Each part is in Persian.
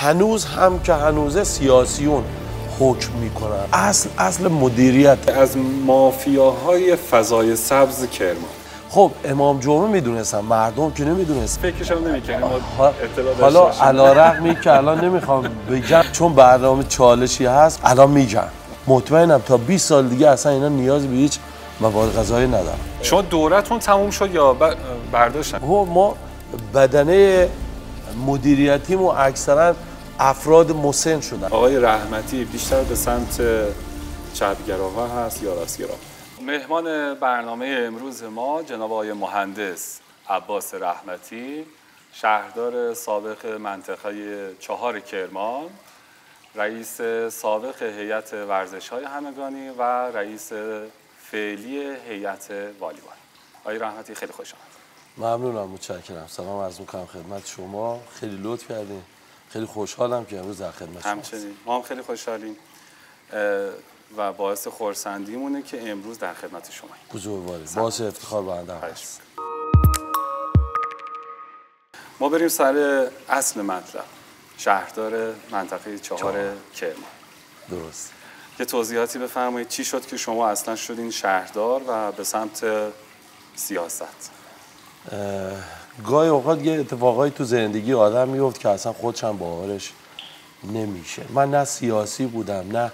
هنوز هم که هنوزه سیاسیون حکم میکنن. اصل مدیریت از مافیاهای فضای سبز کرمان. خب امام جمعه میدونستن، مردم که نمیدونستن. فکرش هم نمی‌کردیم حالا علی‌رغمی که الان نمیخوام بگم چون برنامه چالشی هست الان میگم. مطمئنم تا 20 سال دیگه اصلا اینا نیاز به هیچ مواد غذایی ندارن. شما دورتون تموم شد یا برداشتن؟ ما بدنه مدیریتیمو اکثرا افراد مسن شدن. آقای رحمتی بیشتر به سمت چپگراها هست یا راستگرا؟ مهمان برنامه امروز ما جناب آقای مهندس عباس رحمتی، شهردار سابق منطقه 4 کرمان، رئیس سابق هیئت ورزش‌های همگانی و رئیس فعلی هیئت والیبال. آقای رحمتی خیلی خوش آمدید. ممنونم، متشکرم. سلام عرض می‌کنم خدمت شما. خیلی لطف کردین. خیلی خوشحالم که امروز در خدمت شما هستم. همچنین ما هم خیلی خوشحالیم و باعث خرسندیمونه که امروز در خدمت شماییم. بزرگوارید. باعث افتخار بنده است. ما بریم سر اصل مطلب. شهردار منطقه 4 کرمان. درست. یه توضیحاتی بفرمایید چی شد که شما اصلا شدین شهردار و به سمت سیاست؟ گاهی اوقات یه اتفاقایی تو زندگی آدم میفته که اصلا خودش هم باورش نمیشه. من نه سیاسی بودم، نه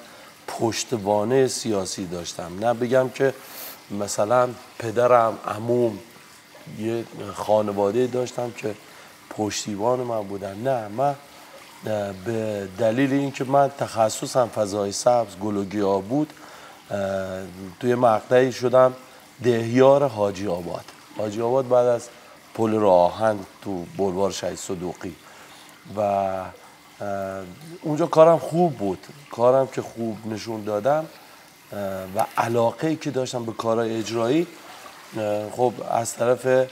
پشتوانه سیاسی داشتم، نه بگم که مثلا پدرم، عموم یه خانواده داشتم که پشتیبان من بودن. نه، من به دلیل اینکه من تخصصم فضای سبز گل و گیاه بود توی مقطعی شدم دهیار حاجی آباد. حاجی آباد بعد از پل راه آهن تو بلوار شهید صدوقی و اونجا کارم خوب بود. کارم که خوب نشون دادم و علاقه‌ای که داشتم به کارهای اجرایی، خب از طرف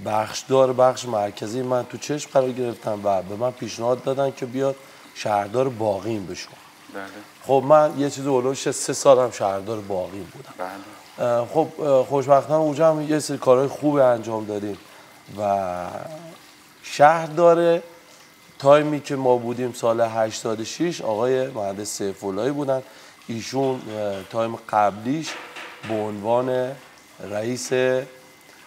بخشدار بخش مرکزی من تو چشم قرار گرفتم و به من پیشنهاد دادن که بیاد شهردار باقیم بشم. بله. خب من یه چیز اولوش 3 سالم شهردار باقیم بودم. بله. خب خوشبختانه اونجا هم یه سری کارهای خوب انجام دادیم و شهردار تایمی که ما بودیم سال 86 آقای مهندس سیف‌اللهی بودن. ایشون تایم قبلیش به عنوان رئیس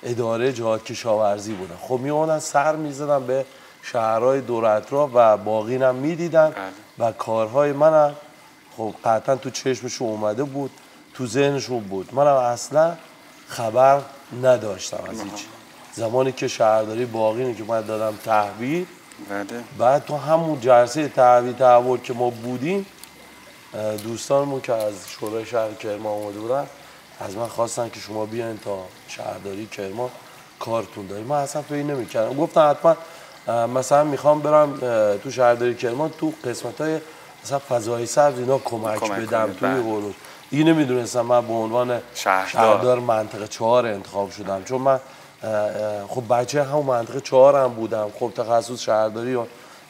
اداره جهاد کشاورزی بودن. خب میومدن سر میزدن به شهرهای دور اطراف و باقینم میدیدن و کارهای منم خب قطعا تو چشمشون اومده بود، تو ذهنشون بود. منم اصلا خبر نداشتم از هیچ. زمانی که شهرداری باقینی که من دادم تحویل، بعد تو همون جلسه تحویل که ما بودیم دوستانمون که از شورای شهر کرمان اومده بودن از من خواستن که شما بیاین تا شهرداری کرمان کارتون داریم. من اصلا فکر نمی‌کردم. گفتن حتما مثلا میخوام برم تو شهرداری کرمان تو قسمت‌های مثلا فضای سبز اینا کمک بدم توی حروف. این نمیدونستم من به عنوان شهردار منطقه 4 انتخاب شدم، چون من خب بچه همون منطقه 4 هم بودم. خب تخصص شهرداری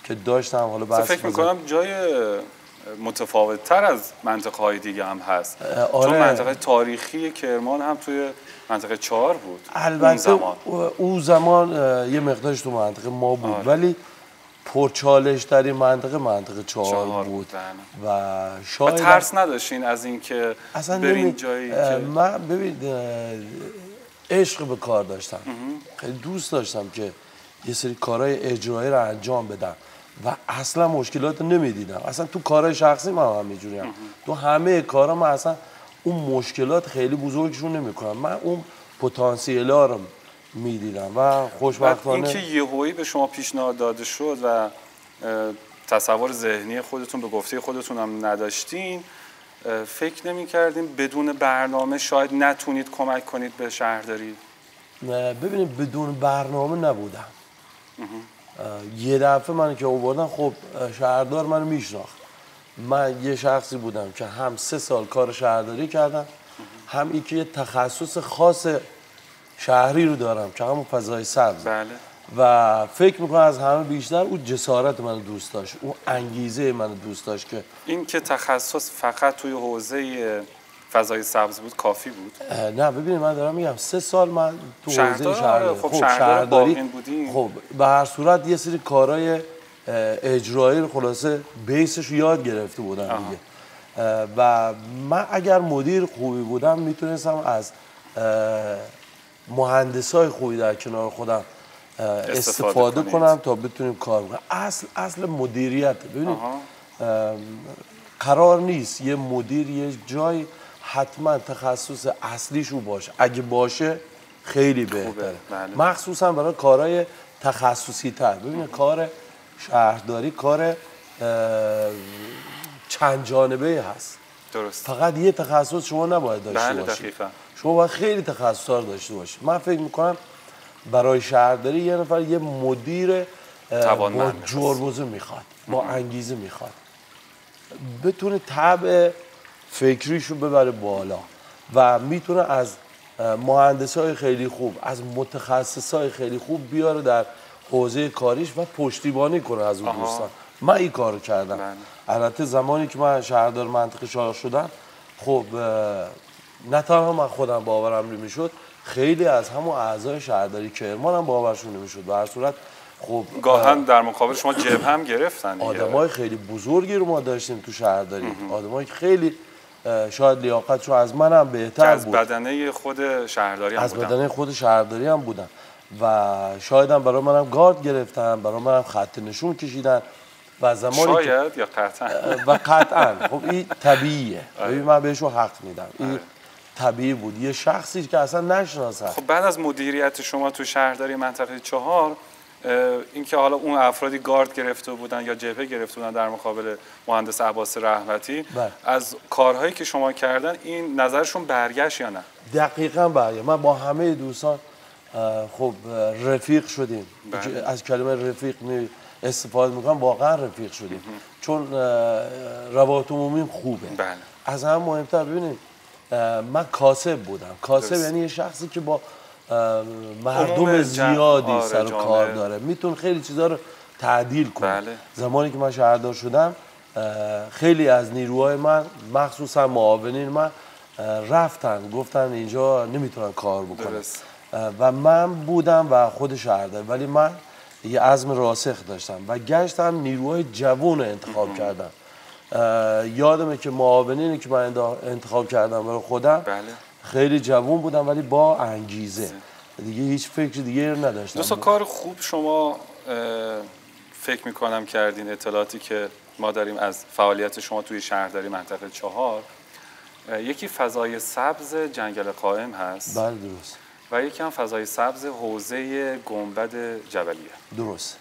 که داشتم. حالا بعد فکر می‌کنم جای متفاوت تر از منطقه های دیگه هم هست. آره. چون منطقه تاریخی کرمان هم توی منطقه 4 بود. البته اون زمان یه مقدارش تو منطقه ما بود. آره. ولی پرچالش ترین منطقه 4 بود. و شاید ترس نداشتین از اینکه برین جایی که من ببین عشق به کار داشتم. خیلی دوست داشتم که یه سری کارهای اجرایی رو انجام بدم و اصلا مشکلات نمیدیدم. اصلا تو کارهای شخصی من هم اینجوریم. تو همه کارا من اصلا اون مشکلات خیلی بزرگشون نمیکنم. من اون پتانسیل‌ها رو میدیدم و خوشبختانه اینکه یهویی به شما پیشنهاد داده شد و تصور ذهنی خودتون به گفته خودتون هم نداشتین، فکر نمی‌کردین بدون برنامه شاید نتونید کمک کنید به شهرداری؟ ببینید بدون برنامه نبودم. یه دفعه من که آوردن خب شهردار منو میشناخت. من یه شخصی بودم که هم 3 سال کار شهرداری کردم، هم این که یه تخصص خاص شهری رو دارم که همون فضای سبز. بله. و فکر میکنم از همه بیشتر اون جسارت منو دوست داشت، اون انگیزه منو دوست داشت که این که تخصص فقط توی حوزه فضای سبز بود کافی بود؟ نه ببینید من دارم میگم 3 سال من تو حوزه شهرداری. خب شهرداری بودین. خب به هر صورت یه سری کارهای اجرایی رو خلاصه بیسش رو یاد گرفته بودم دیگه. و من اگر مدیر خوبی بودم میتونستم از مهندسای خوبی در کنار خودم استفاده کنم تا بتونیم کار کنیم. اصل مدیریت. ببینید قرار نیست یه مدیر یه جای حتما تخصص اصلیش او باشه. اگه باشه خیلی بهتره، مخصوصا برای کارهای تخصصی تر. ببینید کار شهرداری کار چند جانبه هست. درست. فقط یه تخصص شما نباید داشته باشید. دقیقاً. شما باید خیلی تخصصا رو داشته باشید. من فکر میکنم برای شهرداری یه نفر یه مدیر با جربوزه میخواد، با انگیزه میخواد، بتونه طبع فکریشو ببره بالا و میتونه از مهندسای خیلی خوب، از متخصصای خیلی خوب بیاره در حوزه کاریش و پشتیبانی کنه از اون دوستان. من این کارو کردم. البته زمانی که من شهردار منطقه شاه شدم، خب نه تنها من خودم باورم نمیشد، خیلی از همون اعضای شهرداری کرمان هم باورشون نمیشد. به هر صورت خب گاهن در مقابل شما جبهه هم گرفتن. آدمای خیلی بزرگی رو ما داشتیم تو شهرداری، آدمای خیلی شاید لیاقتشون از منم بهتر بود. از بدنه خود شهرداری هم بودن. از بدنه خود شهرداری هم بودن و شاید هم برای منم گارد گرفتن، برای منم خط نشون کشیدن و زمانی شاید یا قطعا و قطعا خب این طبیعیه. ببین من بهشون حق میدم. این طبیعی بود. یه شخصی که اصلا نشناسن. خب بعد از مدیریت شما تو شهرداری منطقه 4 اینکه حالا اون افرادی گارد گرفته بودن یا جبهه گرفته بودن در مقابل مهندس عباس رحمتی، از کارهایی که شما کردن این نظرشون برگشت یا نه؟ دقیقاً برگشت. من با همه دوستان خب رفیق شدیم. از کلمه رفیق استفاده میکنم، واقعا رفیق شدیم چون روابط عمومیم خوبه. از هم مهمتر ببینید من کاسب بودم. کاسب یعنی یه شخصی که با مردم زیادی سر و کار داره، میتونه خیلی چیزا رو تعدیل کنه. زمانی که من شهردار شدم خیلی از نیروهای من مخصوصا معاونین من رفتن گفتن اینجا نمیتونن کار بکنن و من بودم و خود شهردار، ولی من یه عزم راسخ داشتم و گشتم نیروهای جوان رو انتخاب کردم. یادمه که معاونینی که من انتخاب کردم برای خودم خیلی جوان بودم ولی با انگیزه، دیگه هیچ فکر دیگه رو نداشتم. دوستا کار خوب شما فکر میکنم کردین. اطلاعاتی که ما داریم از فعالیت شما توی شهرداری منطقه 4 یکی فضای سبز جنگل قائم هست. بله درست. و یکی هم فضای سبز حوزه گنبد جبلیه. درست.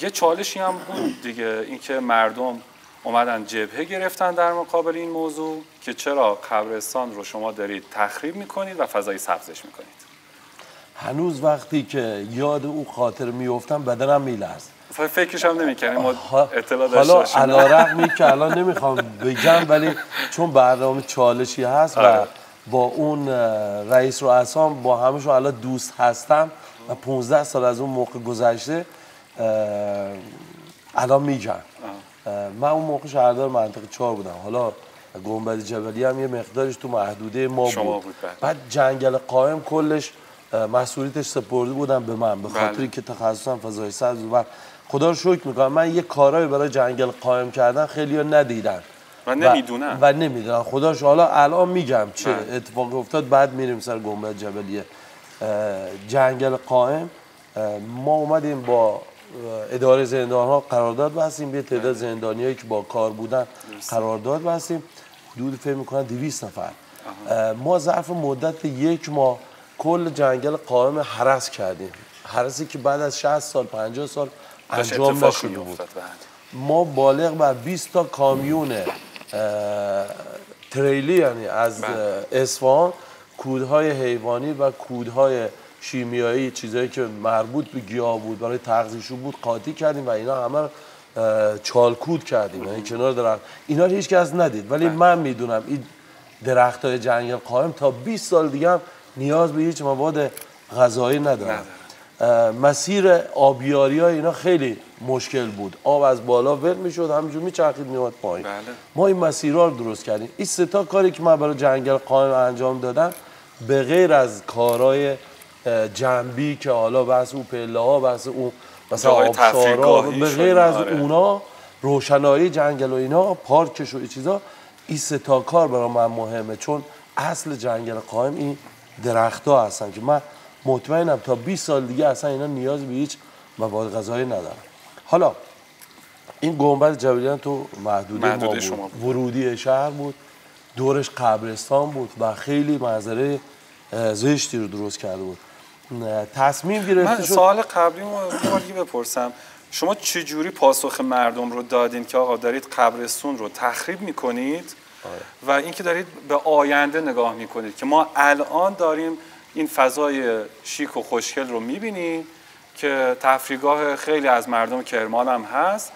یه چالشی هم بود دیگه، اینکه مردم اومدن جبهه گرفتن در مقابل این موضوع که چرا قبرستان رو شما دارید تخریب میکنید و فضای سبزش میکنید. هنوز وقتی که یاد او خاطر میافتم بدنم میلرزه. فکرش هم نمیکنیم ما اطلاع داشته باشیم. حالا علیرغمی که الان نمیخوام بگم ولی چون برنامه چالشی هست و با اون رئیس رؤسام با همشون الان دوست هستم و 15 سال از اون موقع گذشته الان میگم. من اون موقع شهردار منطقه 4 بودم. حالا گنبد جبلی هم یه مقدارش تو محدوده ما بود. بعد جنگل قائم کلش مسئولیتش سپرده بودم به من به خاطری که تخصصم فضای سبز و خدا رو شکر میکنم من یه کارایی برای جنگل قائم کردن خیلی‌ها ندیدن و نمیدونن. خدا رو حالا الان میگم چه اتفاقی افتاد، بعد میریم سر گنبد جبلی. جنگل قائم ما اومدیم با اداره زندان‌ها قرارداد بستیم، یه تعداد زندانیایی که با کار بودن قرارداد بستیم، حدود فکر می‌کنم 200 نفر. ما ظرف مدت 1 ماه کل جنگل قائم هرس کردیم. هرسی که بعد از 60 سال 50 سال انجام نشده بود. ما بالغ بر 20 تا کامیون تریلی یعنی از اصفهان کودهای حیوانی و کودهای شیمیایی، چیزایی که مربوط به گیاه بود برای تغذیه‌شون بود قاطی کردیم و اینا همه چالکود کردیم. یعنی کنار درخت اینا رو هیچ کس ندید، ولی من میدونم این درخت‌های جنگل قائم تا 20 سال دیگه هم نیاز به هیچ مواد غذایی ندارن. مسیر آبیاری‌های اینا خیلی مشکل بود. آب از بالا ول میشد همینجور میچرخید میومد پایین. ما این مسیرها رو درست کردیم. این 3 تا کاری که من برای جنگل قائم انجام دادم به غیر از کارهای جنبی که حالا بحث اون پله‌ها، بحث اون مثلا جاهای آبشارا، تفریحگاهی به غیر از اونا روشنایی جنگل و اینا، پارکش و این چیزا، این سه تا کار برای من مهمه، چون اصل جنگل قائم این درخت‌ها هستن که من مطمئنم تا 20 سال دیگه اصلا اینا نیاز به هیچ مواد غذایی ندارن. حالا این گنبد جبلیان تو محدوده ما بود، ورودی شهر بود، دورش قبرستان بود و خیلی منظره زشتی رو درست کرده بود. تصمیم گرفته شد. سوال قبلی رو دیگه بپرسم، شما چجوری پاسخ مردم رو دادین که آقا دارید قبرستون رو تخریب میکنید و اینکه دارید به آینده نگاه میکنید که ما الان داریم این فضای شیک و خوشگل رو میبینیم که تفریحگاه خیلی از مردم کرمان هم هست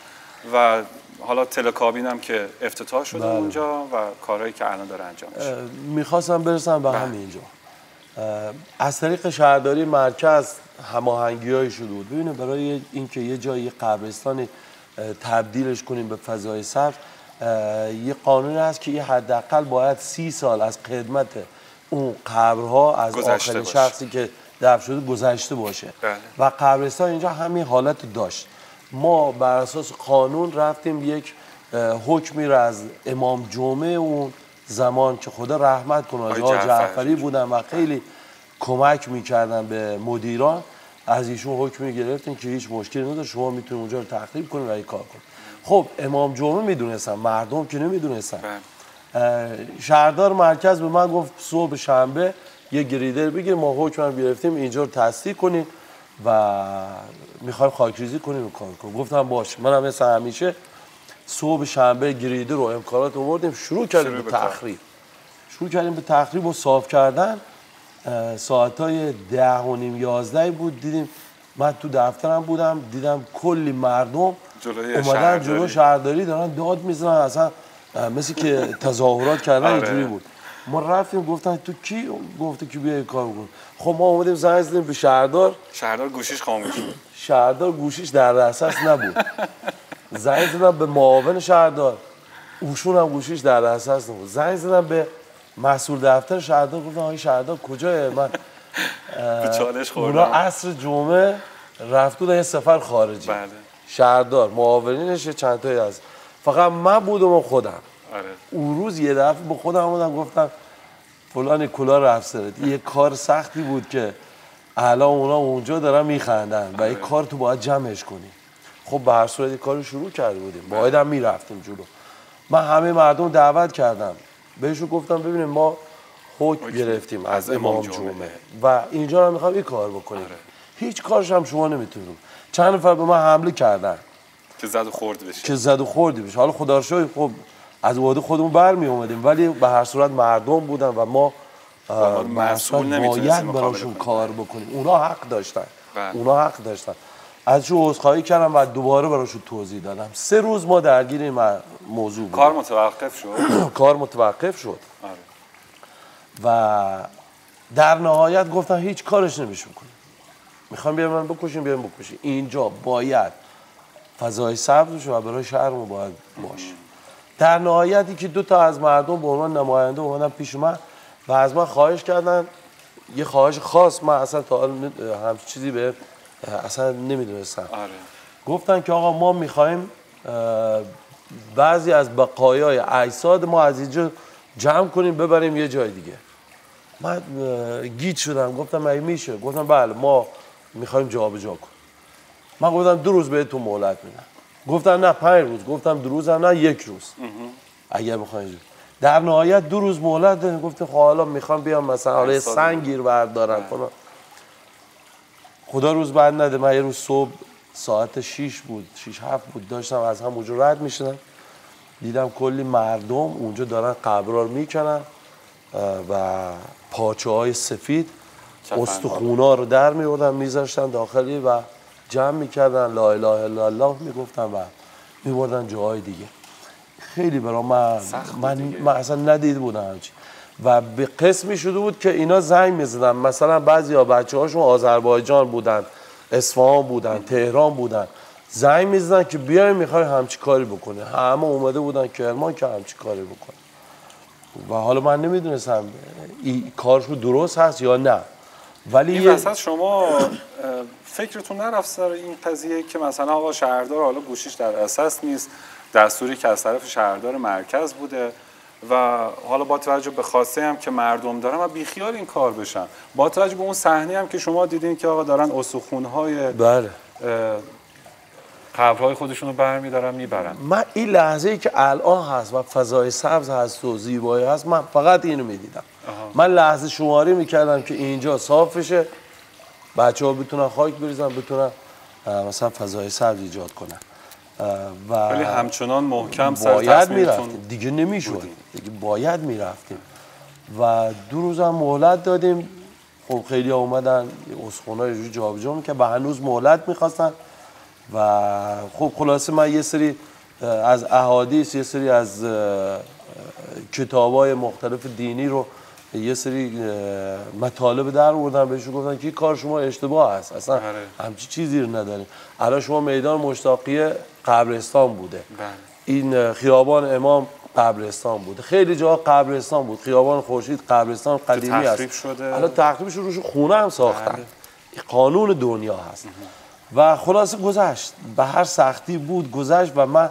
و حالا تلکابین هم که افتتاح شده اونجا و کارهایی که الان داره انجام میشه. میخواستم برسم به همینجا. از طریق شهرداری مرکز هماهنگی‌هایی شده بود. ببینید برای اینکه یه جایی قبرستان تبدیلش کنیم به فضای سبز، یه قانون هست که یه حداقل باید 30 سال از خدمت اون قبرها از آخرین شخصی که دفن شده گذشته باشه. بله. و قبرستان اینجا همین حالت داشت. ما بر اساس قانون رفتیم یک حکمی را از امام جمعه اون زمان که خدا رحمت کنه آقا جعفری بودن و خیلی کمک میکردن به مدیران، از ایشون حکمی گرفتیم که هیچ مشکلی نداره، شما میتونید اونجا رو تخریب کنید و این کار کنید. خب امام جمعه میدونستن، مردم که نمیدونستن. شهردار مرکز به من گفت صبح شنبه یه گریدر بگیر، ما حکم گرفتیم اینجا رو تصدیق کنیم و میخوایم خاکریزی کنیم و کار کنیم. گفتم باشه. منم مثل همیشه صبح شنبه گریدر رو امکانات آوردیم، شروع کردیم به تخریب. شروع کردیم به تخریب و صاف کردن. ساعتای 10:30 بود، دیدیم، من تو دفترم بودم، دیدم کلی مردم اومدن جلو شهرداری دارن داد میزنن، اصلا مثل که تظاهرات کردن اینجوری بود. ما رفتیم گفتن تو کی؟ گفته که بیا این کار بکن. خب ما اومدیم زنگ زدیم به شهردار گوشیش خاموش بود. شهردار گوشیش در دسترس نبود. زنگ زدم به معاون شهردار، اوشون هم گوشیش در دسترس نبود. زنگ زدم به مسئول دفتر شهردار، گفتم آقای شهردار کجای من؟ به چالش خوردم. اونا عصر جمعه رفت بودن یه سفر خارجی. بله. شهردار معاونینش چند تایی هست، فقط من بودم و خودم. آره. اون روز یه دفعه به خودم اومدم گفتم فلان کلا رفت سرت. یه کار سختی بود که الان اونا اونجا دارن میخندن و این کار تو باید جمعش کنی. خب به هر صورت کارو شروع کرده بودیم، باید هم میرفتیم جلو. من همه مردم دعوت کردم، بهشون گفتم ببینیم ما حکم گرفتیم از امام جمعه و اینجا هم میخوام این کار بکنیم. هیچ کارش هم شما نمیتونیم. چند نفر به من حمله کردن که زد و خورد بشه. حالا خدا رو شکر خب از وعده خودمون برمی اومدیم، ولی به هر صورت مردم بودن و ما باید براشون کار بکنیم. اونا حق داشتن. ازشون عذرخواهی کردم و دوباره براشون توضیح دادم. 3 روز ما درگیر این موضوع بودیم. کار متوقف شد. آره. و در نهایت گفتن هیچ کارش نمیشه کنیم. میخوام بیارم بکشیم اینجا باید فضای سبز بشه و برای شهرمون باید باشه. در نهایتی که 2 تا از مردم به عنوان نماینده اومدن پیش من و از من خواهش کردن، یه خواهش خاص، من اصلا تا حالا همچین چیزی به اصلا نمیدونستم. آره. گفتن که آقا ما میخوایم بعضی از بقایای اجساد ما از اینجا جمع کنیم ببریم یه جای دیگه. من گیج شدم، گفتم مگه میشه؟ گفتم بله ما میخوایم جابجا کنیم. من گفتم 2 روز بهتون مهلت میدم. گفتن نه 5 روز. گفتم 2 روز هم نه 1 روز. اگر بخواید. در نهایت 2 روز مهلت دادن. گفتم خب حالا میخوام بیام مثلا حالا سنگ گیر بردارم کنم. خدا روز بعد نده. من یه روز صبح ساعت 6 بود 6-7 بود داشتم از همونجا رد میشدم، دیدم کلی مردم اونجا دارن قبرار میکنن و پاچه های سفید استخونا رو در میوردن میذاشتن داخلی و جمع میکردن لا اله الا الله میگفتن و میبردن جاهای دیگه. خیلی برای من اصلا ندیده بودم همچین. و به قسمی شده بود که اینا زنگ میزدن، مثلا بعضی ها بچه هاشون آذربایجان بودن، اصفهان بودن، تهران بودن، زنگ میزدن که بیایم میخوای همچی کاری بکنه. همه اومده بودن کرمان که همچی کاری بکنه و حالا من نمیدونستم این کارشون درست هست یا نه. ولی این وسط شما فکرتون نرفت سر این قضیه که مثلا آقا شهردار حالا گوشیش در اساس نیست، دستوری که از طرف شهردار مرکز بوده و حالا با توجه به خواسته هم که مردم دارن و بیخیال این کار بشن، با توجه به اون صحنه هم که شما دیدین که آقا دارن استخوان‌های بله قبرهای خودشون رو برمیدارن میبرن. من این لحظه‌ای که الان هست و فضای سبز هست و زیبایی هست، من فقط اینو میدیدم. من لحظه شماری میکردم که اینجا صاف بشه، بچه‌ها بتونن خاک بریزن، بتونن مثلا فضای سبز ایجاد کنن ولی همچنان محکم سر باید میرفتیم، دیگه نمیشد، دیگه باید میرفتیم و 2 روز هم مهلت دادیم. خب خیلی اومدن استخونای رو جابجا می‌کردن و هنوز مهلت می‌خواستن و خب خلاصه من یه سری از احادیث، یه سری از کتاب‌های مختلف دینی رو، یه سری مطالب در آوردن، بهشون گفتن که کار شما اشتباه است، اصلا همچی چیزی رو نداریم. الان شما میدان مشتاقیه قبرستان بوده، این خیابان امام قبرستان بوده، خیلی جا قبرستان بود، خیابان خورشید قبرستان قدیمی است، الان تخریبش روش خونه هم ساختن. این قانون دنیا هست و خلاصه گذشت، به هر سختی بود گذشت و من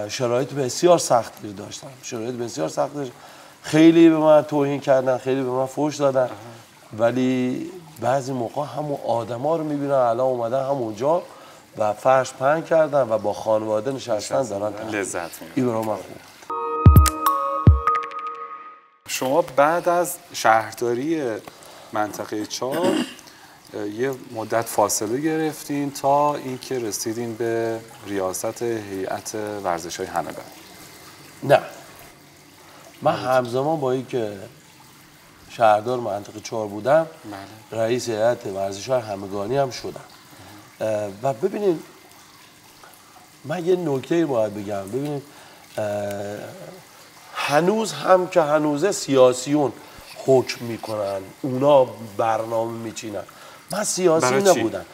شرایط بسیار سختی داشتم، شرایط بسیار سختی داشتم. خیلی به من توهین کردن، خیلی به من فحش دادن، ولی بعضی موقع همون آدما رو میبینن الان اومدن همونجا و فرش پهن کردن و با خانواده نشستن دارن لذت میبرن. این برای من خوب. شما بعد از شهرداری منطقه 4 یه مدت فاصله گرفتین تا اینکه رسیدین به ریاست هیئت ورزش‌های همگانی. نه، من همزمان با اینکه شهردار منطقه 4 بودم رئیس هیئت ورزش‌های همگانی هم شدم. و ببینید من یه نکته باید بگم، ببینید هنوز هم که هنوزه سیاسیون حکم میکنن، اونا برنامه میچینن. من سیاسی نبودم،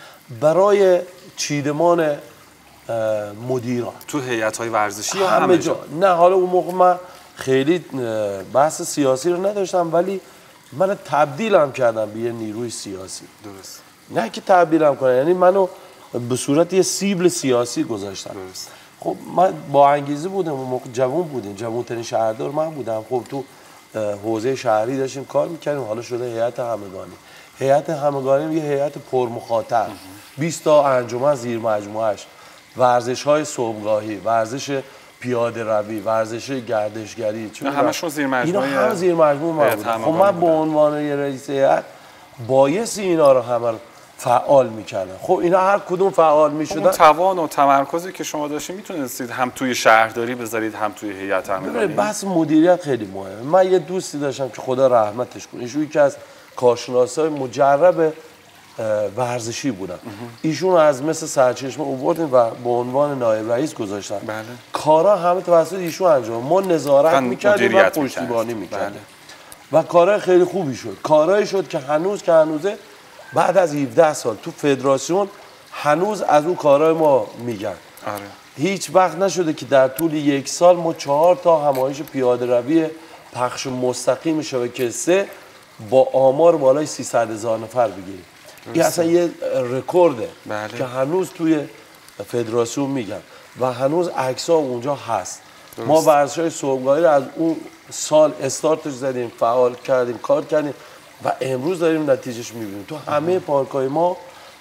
برای چیدمان مدیران تو هیئت‌های ورزشی یا همه جا. نه حالا اون موقع من خیلی بحث سیاسی رو نداشتم، ولی من تبدیلم کردم به یه نیروی سیاسی. درست. نه که تبدیلم کنم، یعنی منو به صورت یه سیبل سیاسی گذاشتم. درست. خب من با انگیزه بودم، اون موقع جوان بودیم، جوان‌ترین شهردار من بودم. خب تو حوزه شهری داشتیم کار میکردیم، حالا شده هیئت همگانی. هیئت همگانی یه هیئت پرمخاطب، 20 تا انجمن زیر مجموعه‌اش، ورزش‌های صبحگاهی، ورزش پیاده روی، ورزش گردشگری، همشون زیر مجموعه، اینا هم زیر مجموعه ما بودن. خب من به عنوان یه رئیس هیئت بایستی اینا رو همه فعال میکردن. خب اینا هر کدوم فعال میشدن. اون توان و تمرکزی که شما داشتید میتونستید هم توی شهرداری بذارید هم توی هیئت همگانی. بس مدیریت خیلی مهمه. من یه دوستی داشتم که خدا رحمتش کنه، ایشون یکی از کارشناسای مجرب ورزشی بودن. ایشون از مثل سرچشمه آوردیم و به عنوان نایب رئیس گذاشتن. بله. کارا همه توسط ایشون انجام، ما نظارت میکردیم و پشتیبانی میکردیم. و کارهای خیلی خوبی شد. کارهایی شد که هنوزه بعد از 17 سال تو فدراسیون هنوز از اون کارهای ما میگن. آره. هیچ وقت نشده که در طول 1 سال ما 4 تا همایش پیاده روی پخش مستقیم شبکه 3 با آمار بالای 300,000 نفر بگیریم. این اصلا یه رکورده. بله. که هنوز توی فدراسیون میگن و هنوز عکس‌ها اونجا هست. درست. ما ورزش‌های صبحگاهی رو از اون سال استارتش زدیم، فعال کردیم، کار کردیم و امروز داریم نتیجهش می‌بینیم. تو همه پارک‌های ما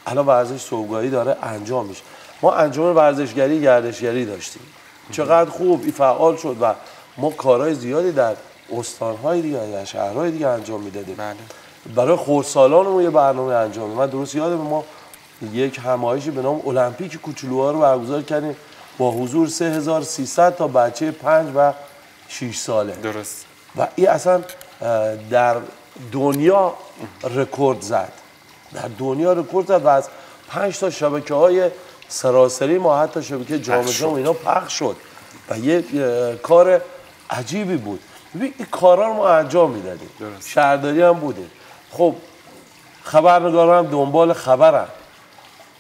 الان ورزش صبحگاهی داره انجام میشه. ما انجمن ورزشگری گردشگری داشتیم. چقدر خوب این فعال شد و ما کارهای زیادی در استان‌های دیگه، در شهرهای دیگه انجام میدادیم. بله. برای خردسالانمون یه برنامه انجام میدیم. من درست یادم ما یک همایشی به نام المپیک کوچولوها رو برگزار کردیم با حضور 3300 تا بچه 5 و 6 ساله. درست. و این اصلا در دنیا رکورد زد. در دنیا رکورد زد و از 5 تا شبکه‌های سراسری ما حتی شبکه جام جهانی اینا پخش شد و یه کار عجیبی بود. ببین این کارا رو ما انجام میدادیم. شهرداری هم بودیم. خب خبرنگاران هم دنبال خبرن.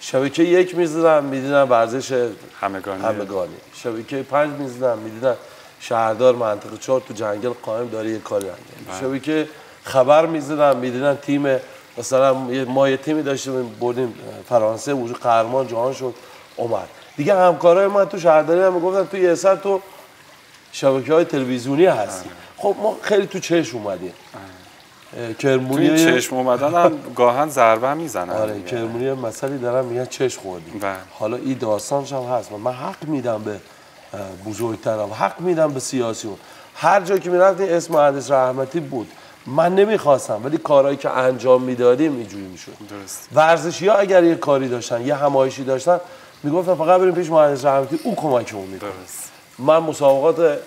شبکه 1 می‌زدن می‌دیدن ورزش همگانی. شبکه 5 می‌زدن می‌دیدن شهردار منطقه 4 تو جنگل قائم داره یه کاری انجام. شبکه خبر می‌زدن می‌دیدن تیم مثلا ما یه تیمی داشتیم بردیم فرانسه، وجود قهرمان جهان شد اومد دیگه. همکارای من تو شهرداری هم میگفتن تو یه سر تو شبکه‌های تلویزیونی هستی. خب ما خیلی تو چشم اومدیم. کرمونی توی چشم اومدن هم گاهن ضربه میزنن. آره کرمونی مسئله دارن میگن چشم خوردیم. حالا این داستانش هم هست. من حق میدم به بزرگترم، حق میدم به سیاسیون. هر جا که میرفتیم اسم مهندس رحمتی بود. من نمیخواستم ولی کارهایی که انجام میدادیم اینجوری میشد. ورزشی‌ها اگر یه کاری داشتن یه همایشی داشتن میگفتن فقط بریم پیش مهندس رحمتی، او کمکمون میکنه. من مسابقات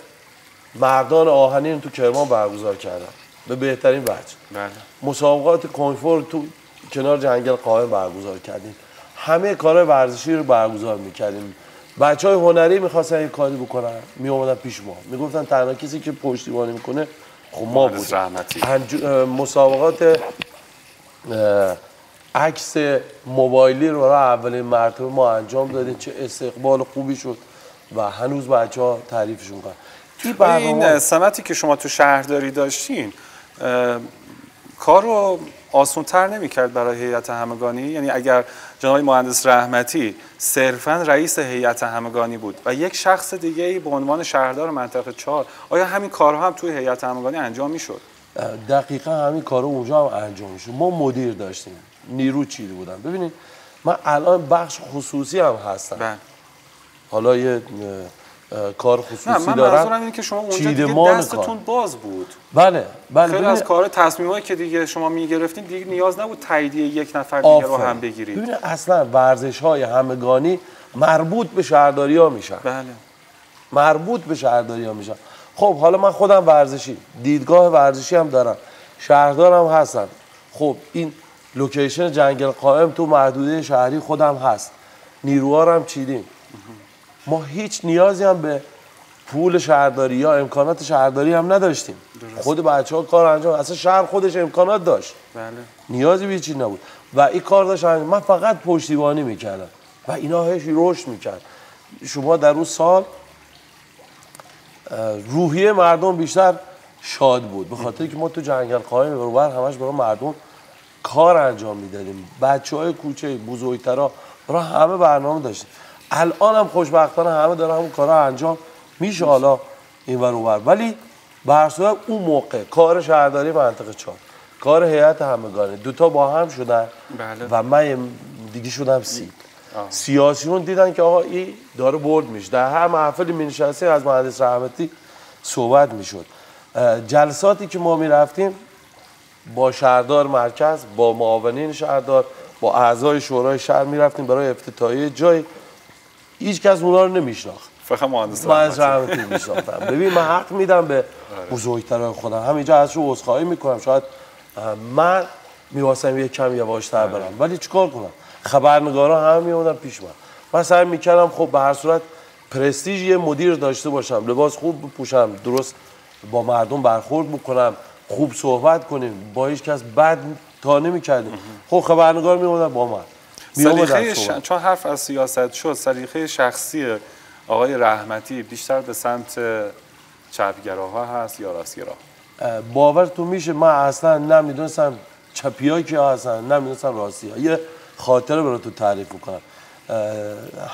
مردان آهنین تو کرمان برگزار کردم به بهترین وجه. مسابقات کنفور تو کنار جنگل قائم برگزار کردیم. همه کارهای ورزشی رو برگزار میکردیم. بچهای هنری میخواستن یه کاری بکنن میومدن پیش ما میگفتن تنها کسی که پشتیبانی میکنه خب ما بود. مسابقات عکس موبایلی رو اولین مرتبه ما انجام دادیم، چه استقبال خوبی شد و هنوز بچه‌ها تعریفش میکنن. این سمتی که شما تو شهرداری داشتین کار رو آسان‌تر نمی‌کرد برای هیئت همگانی؟ یعنی اگر جناب مهندس رحمتی صرفاً رئیس هیئت همگانی بود و یک شخص دیگه‌ای به عنوان شهردار منطقه 4، آیا همین کارها هم توی هیئت همگانی انجام می‌شد؟ دقیقاً همین کارا اونجا هم انجام می‌شد. ما مدیر داشتیم، نیرو چیده بودن. ببینید من الان بخش خصوصی هم هستم. حالا یه کار خصوصی دارم. من منظورم اینه که شما اونجا دیگه دستتون باز بود. بله. خیلی از کار تصمیمایی که دیگه شما میگرفتین دیگه نیاز نبود تاییدیه یک نفر دیگه رو هم بگیرید. ببینید اصلا ورزش‌های همگانی مربوط به شهرداری‌ها میشن. بله. مربوط به شهرداری‌ها میشن. خب حالا من خودم ورزشی، دیدگاه ورزشی هم دارم. شهردارم هستم. خب این لوکیشن جنگل قائم تو محدوده شهری خودم هست. نیروها هم چیدیم. ما هیچ نیازی هم به پول شهرداری یا امکانات شهرداری هم نداشتیم. خود بچه‌ها کار انجام، اصلا شهر خودش امکانات داشت. بله. نیازی به چیزی نبود و این کار داشت انجام. من فقط پشتیبانی میکردم و اینا هیچ رشد میکرد. شما در اون سال روحیه مردم بیشتر شاد بود به خاطر که ما تو جنگل قائم بروبر همش برای مردم کار انجام میدادیم. بچه‌های کوچه بزرگترا برای همه برنامه داشتیم. الان هم خوشبختانه همه دارن همون کارا انجام میشه حالا اینور اونور، ولی به هر صورت اون موقع کار شهرداری منطقه 4 کار هیئت همگانی دوتا با هم شدن. بله. و من دیگه شدم سیاسیون دیدن که آقا این داره برد میشه. در هر محفلی می‌نشستیم از مهندس رحمتی صحبت میشد. جلساتی که ما میرفتیم با شهردار مرکز، با معاونین شهردار، با اعضای شورای شهر میرفتیم برای افتتاحیه جای. هیچ کس اونا رو نمیشناخت. فقط مهندس رحمتی میشناختم. ببین من حق میدم به بزرگتران خودم. همینجا ازشون عذرخواهی میکنم. شاید من می‌خواستم یک کم یواش‌تر برم ولی چیکار کنم؟ خبرنگارا هم میومدن پیش من سعی میکردم خب به هر صورت پرستیژ یه مدیر داشته باشم، لباس خوب بپوشم، درست با مردم برخورد بکنم، خوب صحبت کنیم، با هیچ کس بد تا نمی‌کردیم. خب خبرنگار میومدن با من. چون حرف از سیاست شد، سلیقه شخصی آقای رحمتی بیشتر به سمت چپگراها هست یا راستگرا؟ باورتون میشه من اصلا نمیدونستم چپی‌ها کیا هستن، نمیدونستم راستی‌ها. یه خاطره براتون تعریف میکنم.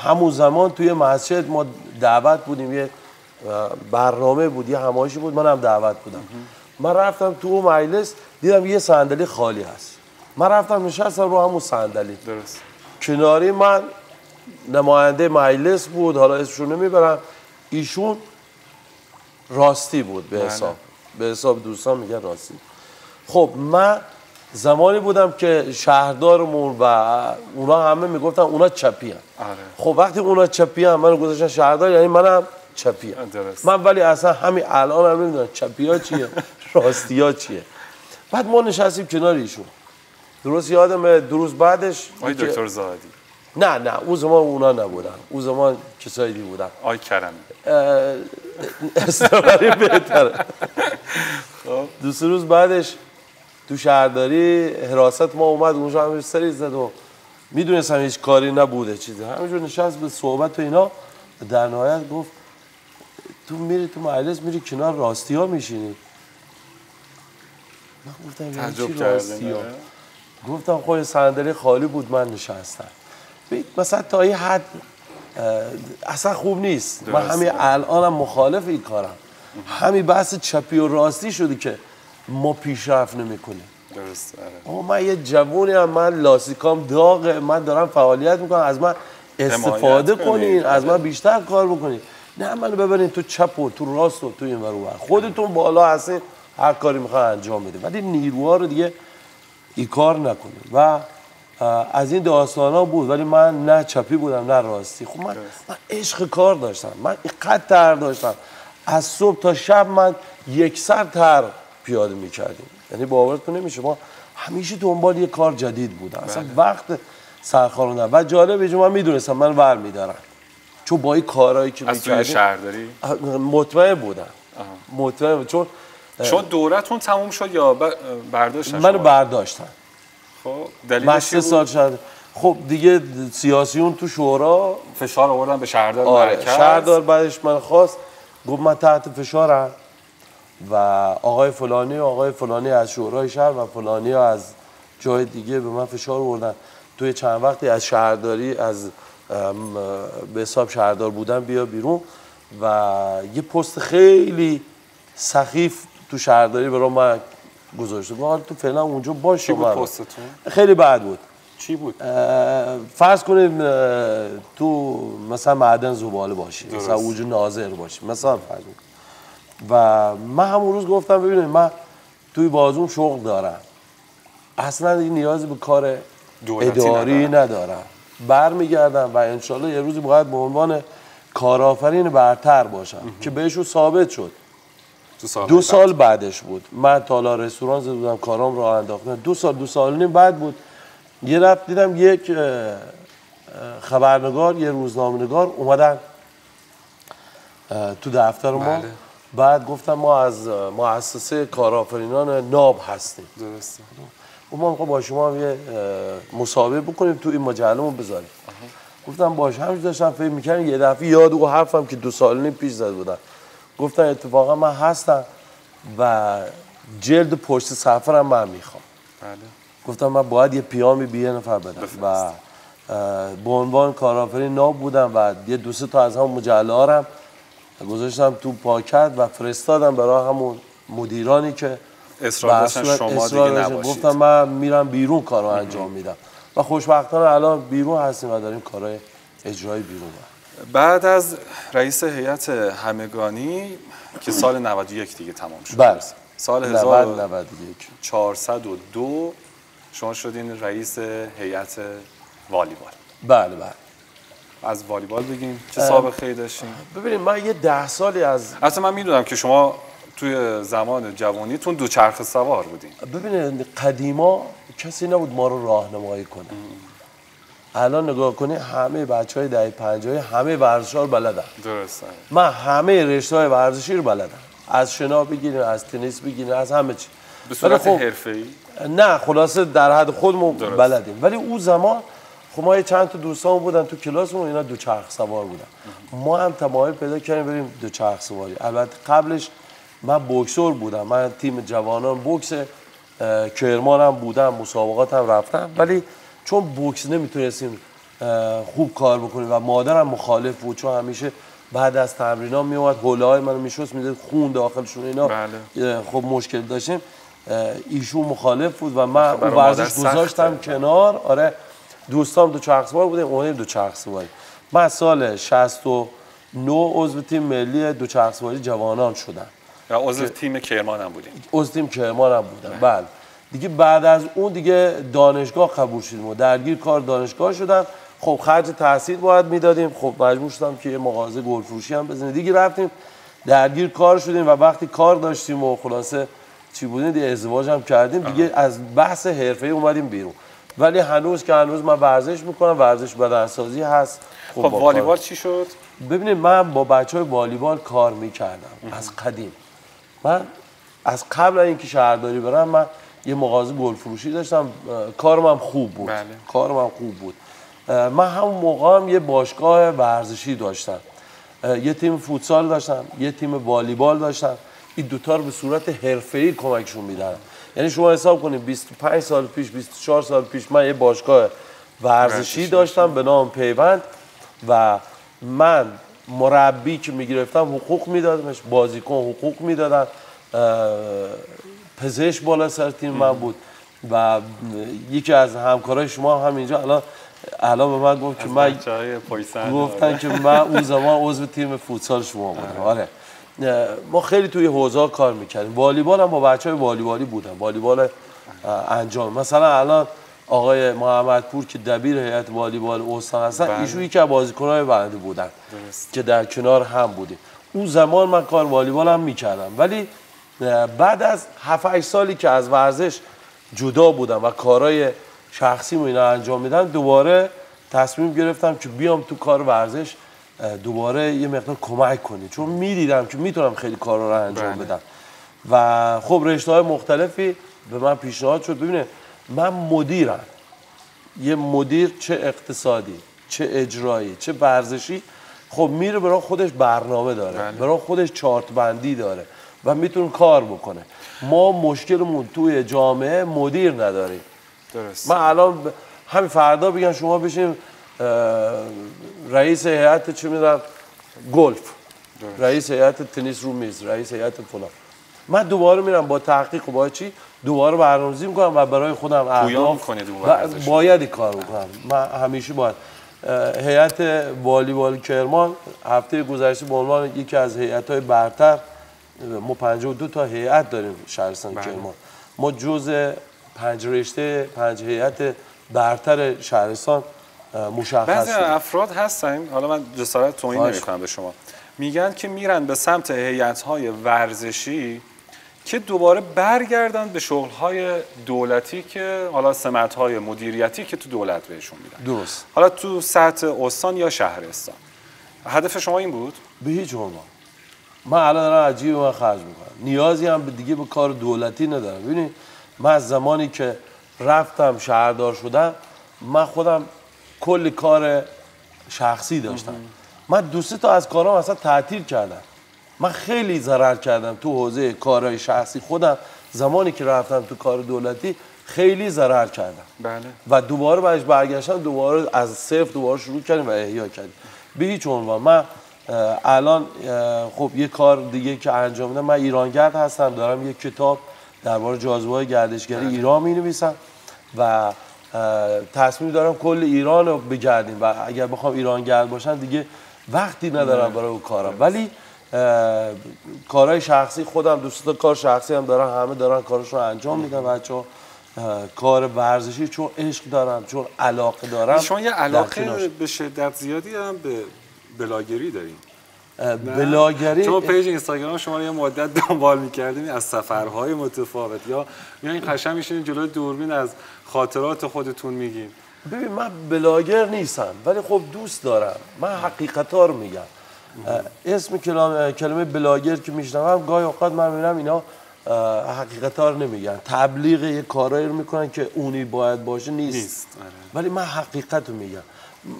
همون زمان توی مسجد ما دعوت بودیم، یه برنامه بود، یه همایشی بود، منم دعوت بودم. من رفتم تو اون مجلس دیدم یه صندلی خالی هست. من رفتم نشستم رو همون صندلی. درست. کناری من نماینده مجلس بود، حالا اسمشو نمیبرم، ایشون راستی بود به حساب. به حساب دوستان میگن راستی. خب من زمانی بودم که شهردارمون و اونا همه میگفتن اونا چپی هم. خب وقتی اونا چپی هم منو گذاشتن شهردار یعنی منم چپی هم. من ولی اصلا همین الان هم نمیدونم چپی ها چیه راستی ها چیه. بعد ما نشستیم کنار ایشون. درست یادم درست بعدش آی دکتر زاهدی. نه اون زمان اونا نبودن، اون زمان کسایی دی بودن. آی کرمی. استراری بهتره. دو سه روز بعدش تو شهرداری حراست ما اومد اونجا همینجور سری زد و میدونستم هیچ کاری نبوده چیزی، همینجور نشست به صحبت و اینا. در نهایت گفت تو میری تو مجلس میری کنار راستی ها میشینی. من گفتم یعنی چی راستی ها؟ گفتم خب صندلی خالی بود من نشستم. مثلا تا این حد اصلا خوب نیست. من همین الانم مخالف این کارم. همین بحث چپی و راستی شده که ما پیشرفت نمی‌کنیم. درسته. آره. من یه جوونی هم، من لاسیکام داغه، من دارم فعالیت میکنم، از من استفاده کنین، از من بیشتر کار بکنین. نه منو ببرین تو چپ و تو راست و تو این ور اون ور. خودتون بالا هستین هر کاری میخواین انجام بدین، ولی نیروها رو دیگه این کار نکنین. و از این داستانا بود، ولی من نه چپی بودم نه راستی. خب من عشق کار داشتم، من اینقدر تر داشتم، از صبح تا شب من یک سر تر پیاده میکردیم. یعنی باورتون نمیشه ما همیشه دنبال یه کار جدید بودم. اصلا وقت سرخاروندن و جالبه من میدونستم من ور میدارم، چون با این کارهایی که میکردیم. از توی شهرداری مطمئن بودم. مطمئن بودم چون دورتون تموم شد یا برداشتن؟ منو برداشتن. خب دلیلش 3 سال شد. خب دیگه سیاسیون تو شورا فشار آوردن به شهردار مرکز. شهردار بعدش من خواست، گفت من تحت فشارم و آقای فلانی و آقای فلانی از شورای شهر و فلانی ها از جای دیگه به من فشار آوردن توی چند وقتی از شهرداری، از به حساب شهردار بودن بیا بیرون. و یه پست خیلی سخیف تو شهرداری برای من گذاشته. حالا تو فعلا اونجا باش. چی بود پستتون؟ خیلی بد بود. چی بود؟ فرض کنید تو مثلا معدن زباله باشی، مثلا اوج ناظر باشی، مثلا فرض کنید. و من همون روز گفتم ببینید من توی بازوم شغل دارم، اصلا این نیازی به کار اداری ندارم، برمیگردم و انشالله یه روزی باید به عنوان کارآفرین برتر باشم که بهشون ثابت شد. 2 سال بعدش بود. من تالار رستوران زده بودم، کارام راه انداختم. 2 سال و نیم بعد بود. یه رفت دیدم یک خبرنگار، یه روزنامه‌نگار اومدن تو دفتر ما. بعد گفتم ما از مؤسسه کارآفرینان ناب هستیم. درسته. ما می‌خوایم با شما یه مسابقه بکنیم تو این مجله‌مون بذاریم. گفتم باشه. همین داشتم فکر می‌کردم یه دفعه یاد و حرفم که 2 سال و نیم پیش زده بودم. گفتم اتفاقا من هستم و جلد پشت صفحه‌ام من می‌خوام. بله. گفتم من باید یه پیامی به یه نفر بدم و به عنوان کارآفرین ناب بودم و یه 2-3 تا از همون مجله‌ها رو گذاشتم تو پاکت و فرستادم برای همون مدیرانی که اصرار داشتن شما دیگه نباشید. گفتم من میرم بیرون کارو انجام میدم و خوشبختانه الان بیرون هستیم و داریم کارهای اجرایی بیرون. بعد از رئیس هیئت همگانی که سال 91 دیگه تمام شد. بله. سال 1402 شما شدین رئیس هیئت والیبال. بله بله. از والیبال بگیم چه سابقه‌ای داشتین؟ ببینید من یه 10 سالی اصلا من میدونم که شما توی زمان جوانیتون دوچرخه سوار بودین. ببینید قدیما کسی نبود ما رو راهنمایی کنه. الان نگاه کنی همه بچهای دهه 50 همه ورزش‌ها رو بلدن. درسته. من همه رشته‌های ورزشی رو بلدم. از شنا بگیرین، از تنیس بگیرین، از همه چی. به صورت حرفه‌ای؟ نه خلاصه در حد خودمون بلدیم. ولی اون زمان خب ما چند تا دوستان بودن تو کلاسمون اینا دوچرخ سوار بودن. ما هم تمایل پیدا کردیم بریم دوچرخ سواری. البته قبلش من بوکسور بودم. من تیم جوانان بوکس کرمانم بودم، مسابقاتم رفتم، ولی چون بوکس نمیتونستیم خوب کار بکنیم و مادرم مخالف بود، چون همیشه بعد از تمرینام میومد حوله‌های منو میشست میدید خون داخلشون اینا. بله. خب مشکل داشتیم. ایشون مخالف بود و من اون ورزش گذاشتم کنار. آره دوستام دوچرخه سوار بودیم، اونم دوچرخه سواری. من سال 69 عضو تیم ملی دوچرخه سواری جوانان شدم. یا عضو تیم کرمان هم بودیم؟ عضو تیم کرمان هم بودم. بله. دیگه بعد از اون دیگه دانشگاه قبول شدیم و درگیر کار دانشگاه شدم. خب خرج تحصیل باید میدادیم، خب مجبور شدم که یه مغازه گل فروشی هم بزنیم. دیگه رفتیم درگیر کار شدیم و وقتی کار داشتیم و خلاصه چی بودیم دیگه ازدواج هم کردیم. دیگه از بحث حرفه‌ای اومدیم بیرون. ولی هنوز من ورزش میکنم، ورزش بدنسازی هست. خب والیبال چی شد؟ ببینید من با بچهای والیبال کار میکردم از قدیم. من از قبل اینکه شهرداری برم من یه مغازه گل فروشی داشتم، کارم هم خوب بود. بله. کارم هم خوب بود. من همون موقع هم یه باشگاه ورزشی داشتم، یه تیم فوتسال داشتم، یه تیم والیبال داشتم. این دوتا رو به صورت حرفه‌ای کمکشون میدادم. یعنی شما حساب کنید 25 سال پیش 24 سال پیش من یه باشگاه ورزشی داشتم به نام پیوند و من مربی که میگرفتم حقوق میدادمش، بازیکن حقوق میدادن، پزشک بالا سر تیم من بود و یکی از همکارای شما هم اینجا الان به من گفت که من گفتن که من اون زمان عضو تیم فوتسال شما بودم. آره ما خیلی توی حوزه کار میکردیم. والیبال هم با بچهای والیبالی بودم، والیبال انجام. مثلا الان آقای محمدپور که دبیر هیئت والیبال استان هستن، ایشون یکی از بازیکن‌های بنده بودن که در کنار هم بودیم. اون زمان من کار والیبال هم میکردم، ولی بعد از 7-8 سالی که از ورزش جدا بودم و کارهای شخصی اینا انجام میدم، دوباره تصمیم گرفتم که بیام تو کار ورزش دوباره یه مقدار کمک کنی، چون میدیدم که میتونم خیلی کارا رو انجام بدم و خب رشته‌های مختلفی به من پیشنهاد شد. ببینه من مدیرم، یه مدیر چه اقتصادی چه اجرایی چه ورزشی خب میره برای خودش برنامه داره، برای خودش چارت بندی داره و میتونه کار بکنه. ما مشکلمون توی جامعه مدیر نداریم. درست. من الان همین فردا بگن شما بشین رئیس هیئت چه میدونم گلف، رئیس هیئت تنیس رو میز، رئیس هیئت فلان، من دوباره میرم با تحقیق و با چی دوباره برنامه‌ریزی میکنم و برای خودم اهداف باید کار بکنم. من همیشه باید. هیئت والیبال کرمان هفته گذشته به عنوان یکی از هیئت‌های برتر، ما 52 تا هیئت داریم شهرستان کرمان، ما جزء 5 رشته 5 هیئت برتر شهرستان مشخص بعضی افراد هستن، حالا من جسارت توهین نمی‌کنم به شما، میگن که میرن به سمت هیئت‌های ورزشی که دوباره برگردن به شغل‌های دولتی که حالا سمت‌های مدیریتی که تو دولت بهشون میدن. درست. حالا تو سطح استان یا شهرستان. هدف شما این بود؟ به هیچ عنوان. من الان دارم عجیب من خرج میکنم. نیازی هم دیگه به کار دولتی ندارم. ببینید من از زمانی که رفتم شهردار شدم، من خودم کلی کار شخصی داشتم. من 2-3 تا از کارام اصلا تعطیل کردم. من خیلی ضرر کردم تو حوزه کارهای شخصی خودم. زمانی که رفتم تو کار دولتی خیلی ضرر کردم. بله. و دوباره بعدش برگشتم، دوباره از صفر دوباره شروع کردیم و احیا کردیم. به هیچ عنوان. من الان خب یه کار دیگه که انجام میدم، من ایرانگرد هستم، دارم یک کتاب درباره جاذبه‌های گردشگری ایران می‌نویسم و تصمیم دارم کل ایران رو بگردیم و اگر بخوام ایرانگرد باشم دیگه وقتی ندارم برای اون کارم. ولی کارهای شخصی خودم 2 تا کار شخصی هم دارم، همه دارن کارشون رو انجام میدن. بچه‌ها کار ورزشی چون عشق دارم، چون علاقه دارم. شما یه علاقه به شدت زیادی هم به بلاگری دارین. بلاگری شما پیج اینستاگرام شما رو یه مدت دنبال می‌کردیم از سفرهای متفاوت، یا میایین قشنگ میشین جلوی دوربین از خاطرات خودتون میگین. ببین من بلاگر نیستم ولی خب دوست دارم، من حقیقتا رو میگم. اسم کلمه بلاگر که میشنوم گاهی اوقات من میبینم اینا حقیقتا رو نمیگن، تبلیغ یه کارایی رو میکنن که اونی باید باشه نیست. ولی من حقیقت رو میگم.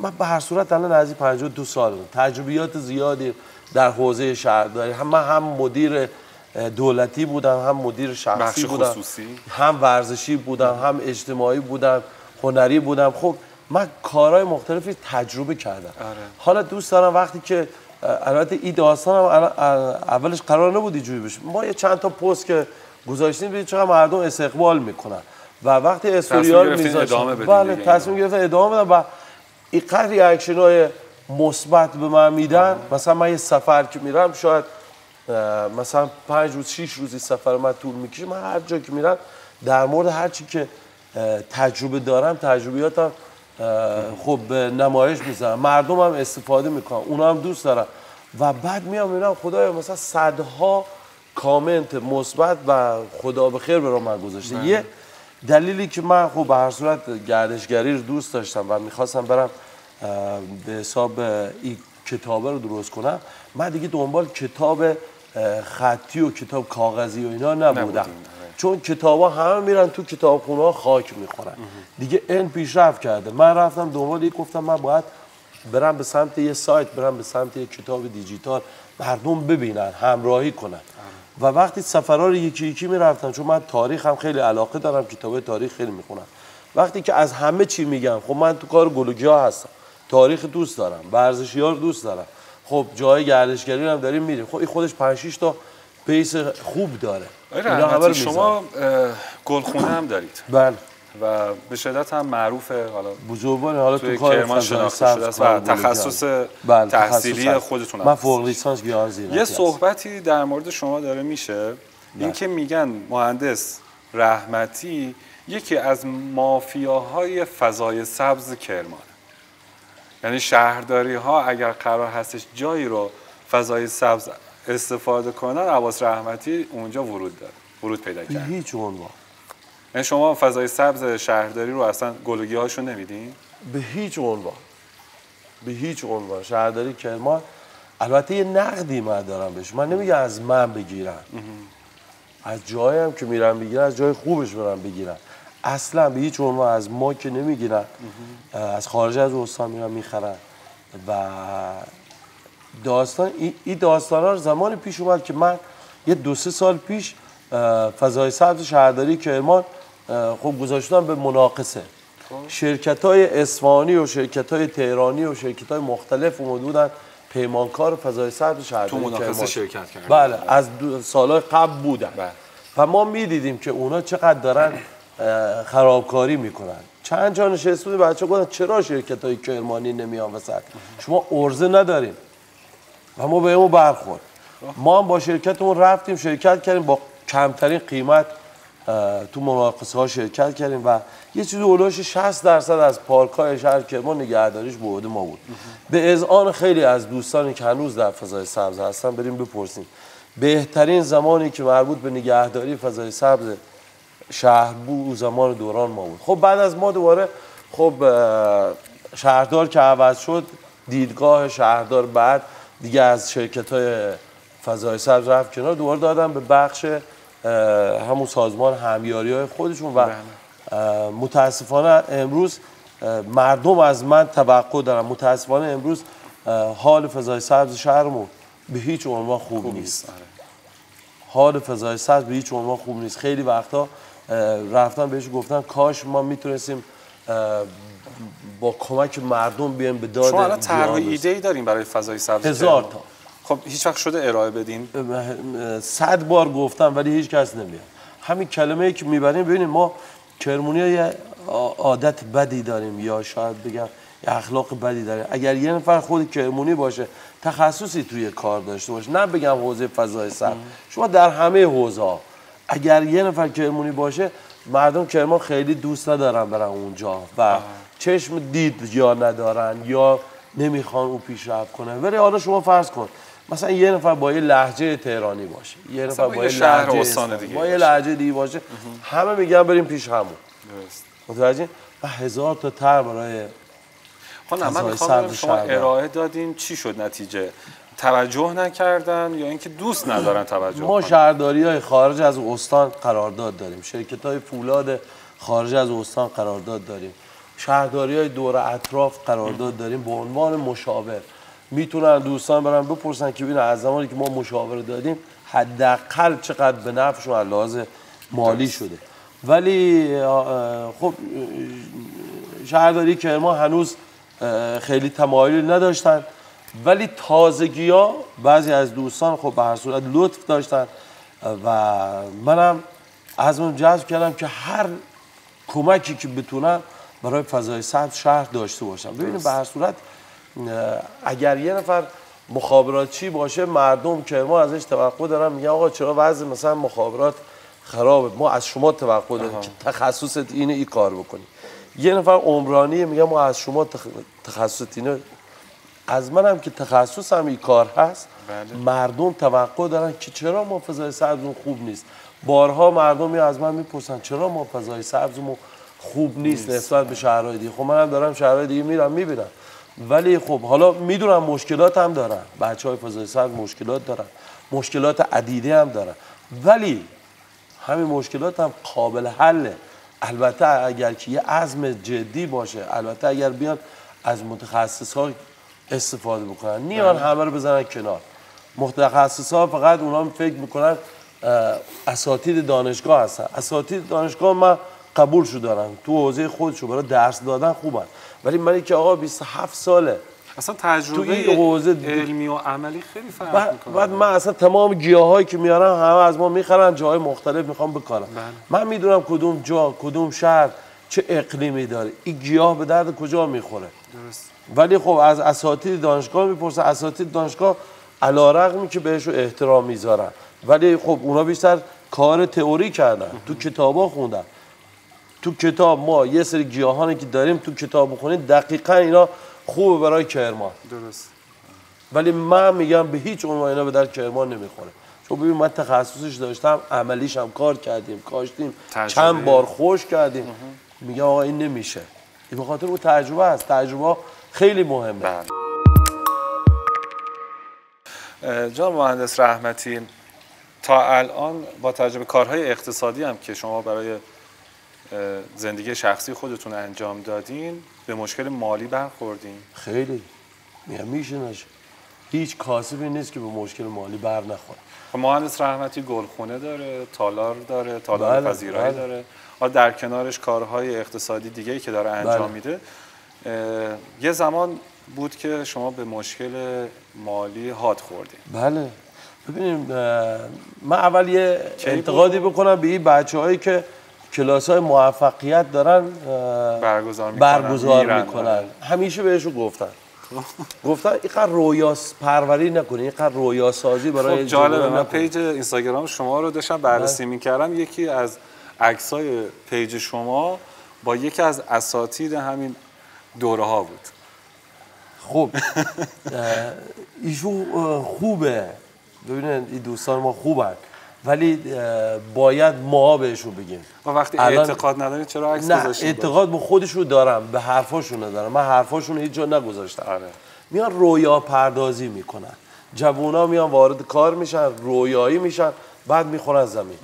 من به هر صورت الان از 52 سال تجربیات زیادی در حوزه شهرداری، هم مدیر دولتی بودم، هم مدیر شخصی بودم، هم ورزشی بودم، هم اجتماعی بودم، هنری بودم. خب من کارهای مختلفی تجربه کردم. حالا دوست دارم وقتی که البته این داستان اولش قرار نبود اینجوری بشه، ما یه چند تا پست که گذاشتیم ببینید چقدر مردم استقبال میکنن و وقتی استوریال میذاشتم بله تصمیم گرفتم ادامه بدم و اینقدر ریاکشن‌های مثبت به من میدن. مثلا من یه سفر که میرم شاید مثلا 5 روز 6 روزی سفر من طول میکشه، من هر جا که میرم در مورد هر چی که تجربه دارم تجربیاتم خب به نمایش میذارم، مردم هم استفاده میکنن، اونا هم دوست دارن و بعد میام میبینم خدایا مثلا صدها کامنت مثبت و خدا به خیر برام من گذاشته. یه دلیلی که من خب به هر صورت گردشگری رو دوست داشتم و میخواستم برم به حساب این کتابه رو درست کنم، من دیگه دنبال کتاب خطی و کتاب کاغذی و اینا نبودم، چون کتابا همه میرن تو کتابخونه ها خاک میخورن دیگه. این پیشرفت کرده، من رفتم دنبال یک، گفتم من باید برم به سمت یه سایت، برم به سمت یه کتاب دیجیتال، مردم ببینن، همراهی کنن و وقتی سفرها رو یکی یکی میرفتم، چون من تاریخ هم خیلی علاقه دارم، کتاب تاریخ خیلی میخونم، وقتی که از همه چی میگم، خب من تو کار گل و گیاه هستم، تاریخ دوست دارم، ورزشی‌ها رو دوست دارم، خب جای گردشگری هم داریم میریم، خب این خودش 5 6 تا پیس خوب داره. اینا همه شما گلخونه هم دارید. بله. و به شدت هم معروفه، حالا بزرگوار حالا تو کار کرمان شناخته شده است و تخصص تحصیلی خودتون من فوق لیسانس گیاه زینتی. یه صحبتی در مورد شما داره میشه، این که میگن مهندس رحمتی یکی از مافیاهای فضای سبز کرمانه. یعنی شهرداری ها اگر قرار هستش جایی رو فضای سبز استفاده کنن، عباس رحمتی اونجا ورود پیدا کرد. هیچ عنوان. یعنی شما فضای سبز شهرداری رو اصلا گلوگی هاشو نمیدین؟ به هیچ عنوان. به هیچ عنوان. شهرداری کرمان، البته یه نقدی من دارم بهش، من نمیگم از من بگیرن، از جایی هم که میرن بگیرن، از جای خوبش برن بگیرن، اصلا به هیچ عنوان از ما که نمیگیرن، از خارج از استان میرن میخرن. و داستان این داستان ها زمان پیش اومد که من یه 2 3 سال پیش فضای سبز شهرداری کرمان خب گذاشتم به مناقصه. شرکت‌های اصفهانی و شرکت‌های تهرانی و شرکت‌های مختلف اومده بودن پیمانکار فضای سبز شهرداری کرمان. تو مناقصه شرکت کردن. بله، از سال‌های قبل بودن. و ما می‌دیدیم که اونا چقدر دارن خرابکاری میکنن. چند جا نشسته بود بچه‌ها گفتن چرا شرکت‌های کرمانی نمیان وسط؟ شما عرضه ندارین. و ما بهمون برخورد. ما هم با شرکتمون رفتیم شرکت کردیم، با کمترین قیمت تو مناقصه ها شرکت کردیم و یه چیزی اولش 60% از پارک‌های شهر کرمان نگهداریش به عهده ما بود. به اذعان خیلی از دوستانی که هنوز در فضای سبز هستن بریم بپرسیم بهترین زمانی که مربوط به نگهداری فضای سبز شهر بود زمان دوران ما بود. خب بعد از ما دوباره خب شهردار که عوض شد، دیدگاه شهردار بعد دیگه از شرکت‌های فضای سبز رفت کنار، دوباره دادن به بخش همون سازمان همیاری‌های خودشون و متاسفانه امروز مردم از من توقع دارن. متاسفانه امروز حال فضای سبز شهرمون به هیچ عنوان خوب نیست. حال فضای سبز به هیچ عنوان خوب نیست. خیلی وقتا رفتن بهش گفتن کاش ما میتونستیم با کمک مردم بیایم به داد. شما الان طرح و ایده‌ای داریم برای فضای سبز؟ 1000 تا. خب هیچ وقت شده ارائه بدین؟ 100 بار گفتم ولی هیچ کس نمیاد. همین کلمه‌ای که میبریم، ببینید ما کرمونی‌ها یه عادت بدی داریم یا شاید بگم یه اخلاق بدی داریم. اگر یه نفر خود کرمونی باشه، تخصصی توی کار داشته باشه، نه بگم حوزه فضای سبز، شما در همه حوزه‌ها اگر یه نفر کرمونی باشه، مردم کرمان خیلی دوست ندارن برن اونجا و چشم دید یا ندارن یا نمیخوان او پیشرفت کنه. ولی حالا شما فرض کن مثلا یه نفر با یه لهجه تهرانی باشه، یه نفر با یه شهر استان دیگه با یه لهجه دیگه باشه، همه میگن بریم پیش همون. درست. متوجه؟ و 1000 تا طرح برای من میخوام شما ارائه دادین، چی شد نتیجه؟ توجه نکردن یا اینکه دوست ندارن توجه ما شهرداری‌های خارج از استان قرارداد داریم، شرکت‌های فولاد خارج از استان قرارداد داریم، شهرداری‌های دور اطراف قرارداد داریم به عنوان مشاور. میتونن دوستان برن بپرسن که ببین از زمانی که ما مشاوره دادیم حداقل چقدر به نفعشون از لحاظ مالی شده. ولی خب شهرداری کرمان هنوز خیلی تمایلی نداشتن، ولی تازگی‌ها بعضی از دوستان خب به هر صورت لطف داشتن و منم عزمم جذب کردم که هر کمکی که بتونم برای فضای سبز شهر داشته باشم. ببینید به هر صورت اگر یه نفر مخابراتچی باشه، مردم کرمان ازش توقع دارن، میگن آقا چرا وضع مثلا مخابرات خرابه، ما از شما توقع داریم که تخصصت اینه ای کار بکنی. یه نفر عمرانی میگه ما از شما تخصصت اینه، از منم که تخصصم این کار هست. مردم توقع دارن که چرا ما فضای سبزمون خوب نیست. بارها مردم از من میپرسن چرا ما فضای سبزمون خوب نیست نسبت به شهرهای دیگه. خب منم دارم شهرهای دیگه میرم میبینم، ولی خب حالا میدونم مشکلات هم دارن، بچهای فضای سبز مشکلات دارن، مشکلات عدیده هم دارن، ولی همین مشکلات هم قابل حله. البته اگر که یه عزم جدی باشه، البته اگر بیان از متخصص‌ها استفاده بکنن، نیان همه رو بزنن کنار. متخصص‌ها فقط اونا فکر میکنن اساتید دانشگاه هستن. اساتید دانشگاه من قبولشو دارم، تو حوزه خودشو برای درس دادن خوبن، ولی منی که آقا 27 ساله اصلا تجربه علمی و عملی خیلی فرق میکنه. بعد من اصلا تمام گیاهایی که میارم همه از ما میخرن، جاهای مختلف میخوام بکارم. من میدونم کدوم جا کدوم شهر چه اقلیمی داره، این گیاه به درد کجا میخوره. درست. ولی خب از اساتید دانشگاه میپرسن، اساتید دانشگاه علیرغمی که بهشون احترام میذارن ولی خب اونا بیشتر کار تئوری کردن، تو کتابا خوندن. تو کتاب ما یه سری گیاهانی که داریم تو کتاب بخونید دقیقاً اینا خوبه برای کرمان. درست. ولی من میگم به هیچ عنوان اینا به در کرمان نمیخوره. چون ببین من تخصصش داشتم، عملیش هم کار کردیم، کاشتیم، چند بار خوش کردیم. میگم آقا این نمیشه. این به خاطر اون تجربه است. تجربه خیلی مهمه. جناب مهندس رحمتی، تا الان با تجربه کارهای اقتصادی هم که شما برای زندگی شخصی خودتون انجام دادین به مشکل مالی برخوردین؟ خیلی میشه نشه. هیچ کاسبی نیست که به مشکل مالی بر نخوره. مهندس رحمتی گلخونه داره، تالار داره، تالار پذیرایی داره، در کنارش کارهای اقتصادی دیگه‌ای که داره انجام میده. یه زمان بود که شما به مشکل مالی هات خوردین. بله. ببینیم من اول یه انتقادی بکنم به این بچه‌هایی که کلاس‌های موفقیت دارن برگزار میکنن. همیشه بهشون گفتن اینقدر رویا پروری نکنی، اینقدر رویا سازی برای جالبه. من پیج اینستاگرام شما رو داشتم بررسی میکردم، یکی از عکسای پیج شما با یکی از اساتید همین دوره ها بود. خب ایشون خوبه، ببینید این دوستان ما خوبن ولی باید ما بهشون بگیم. و وقتی اعتقاد ندارید چرا عکس گذاشتید؟ نه، اعتقاد به خودشون دارم، به حرفاشون ندارم. من حرفاشون هیچ جا نگذاشتم. میان رویا پردازی میکنن، جوونا میان وارد کار میشن، رویایی میشن، بعد میخورن زمین.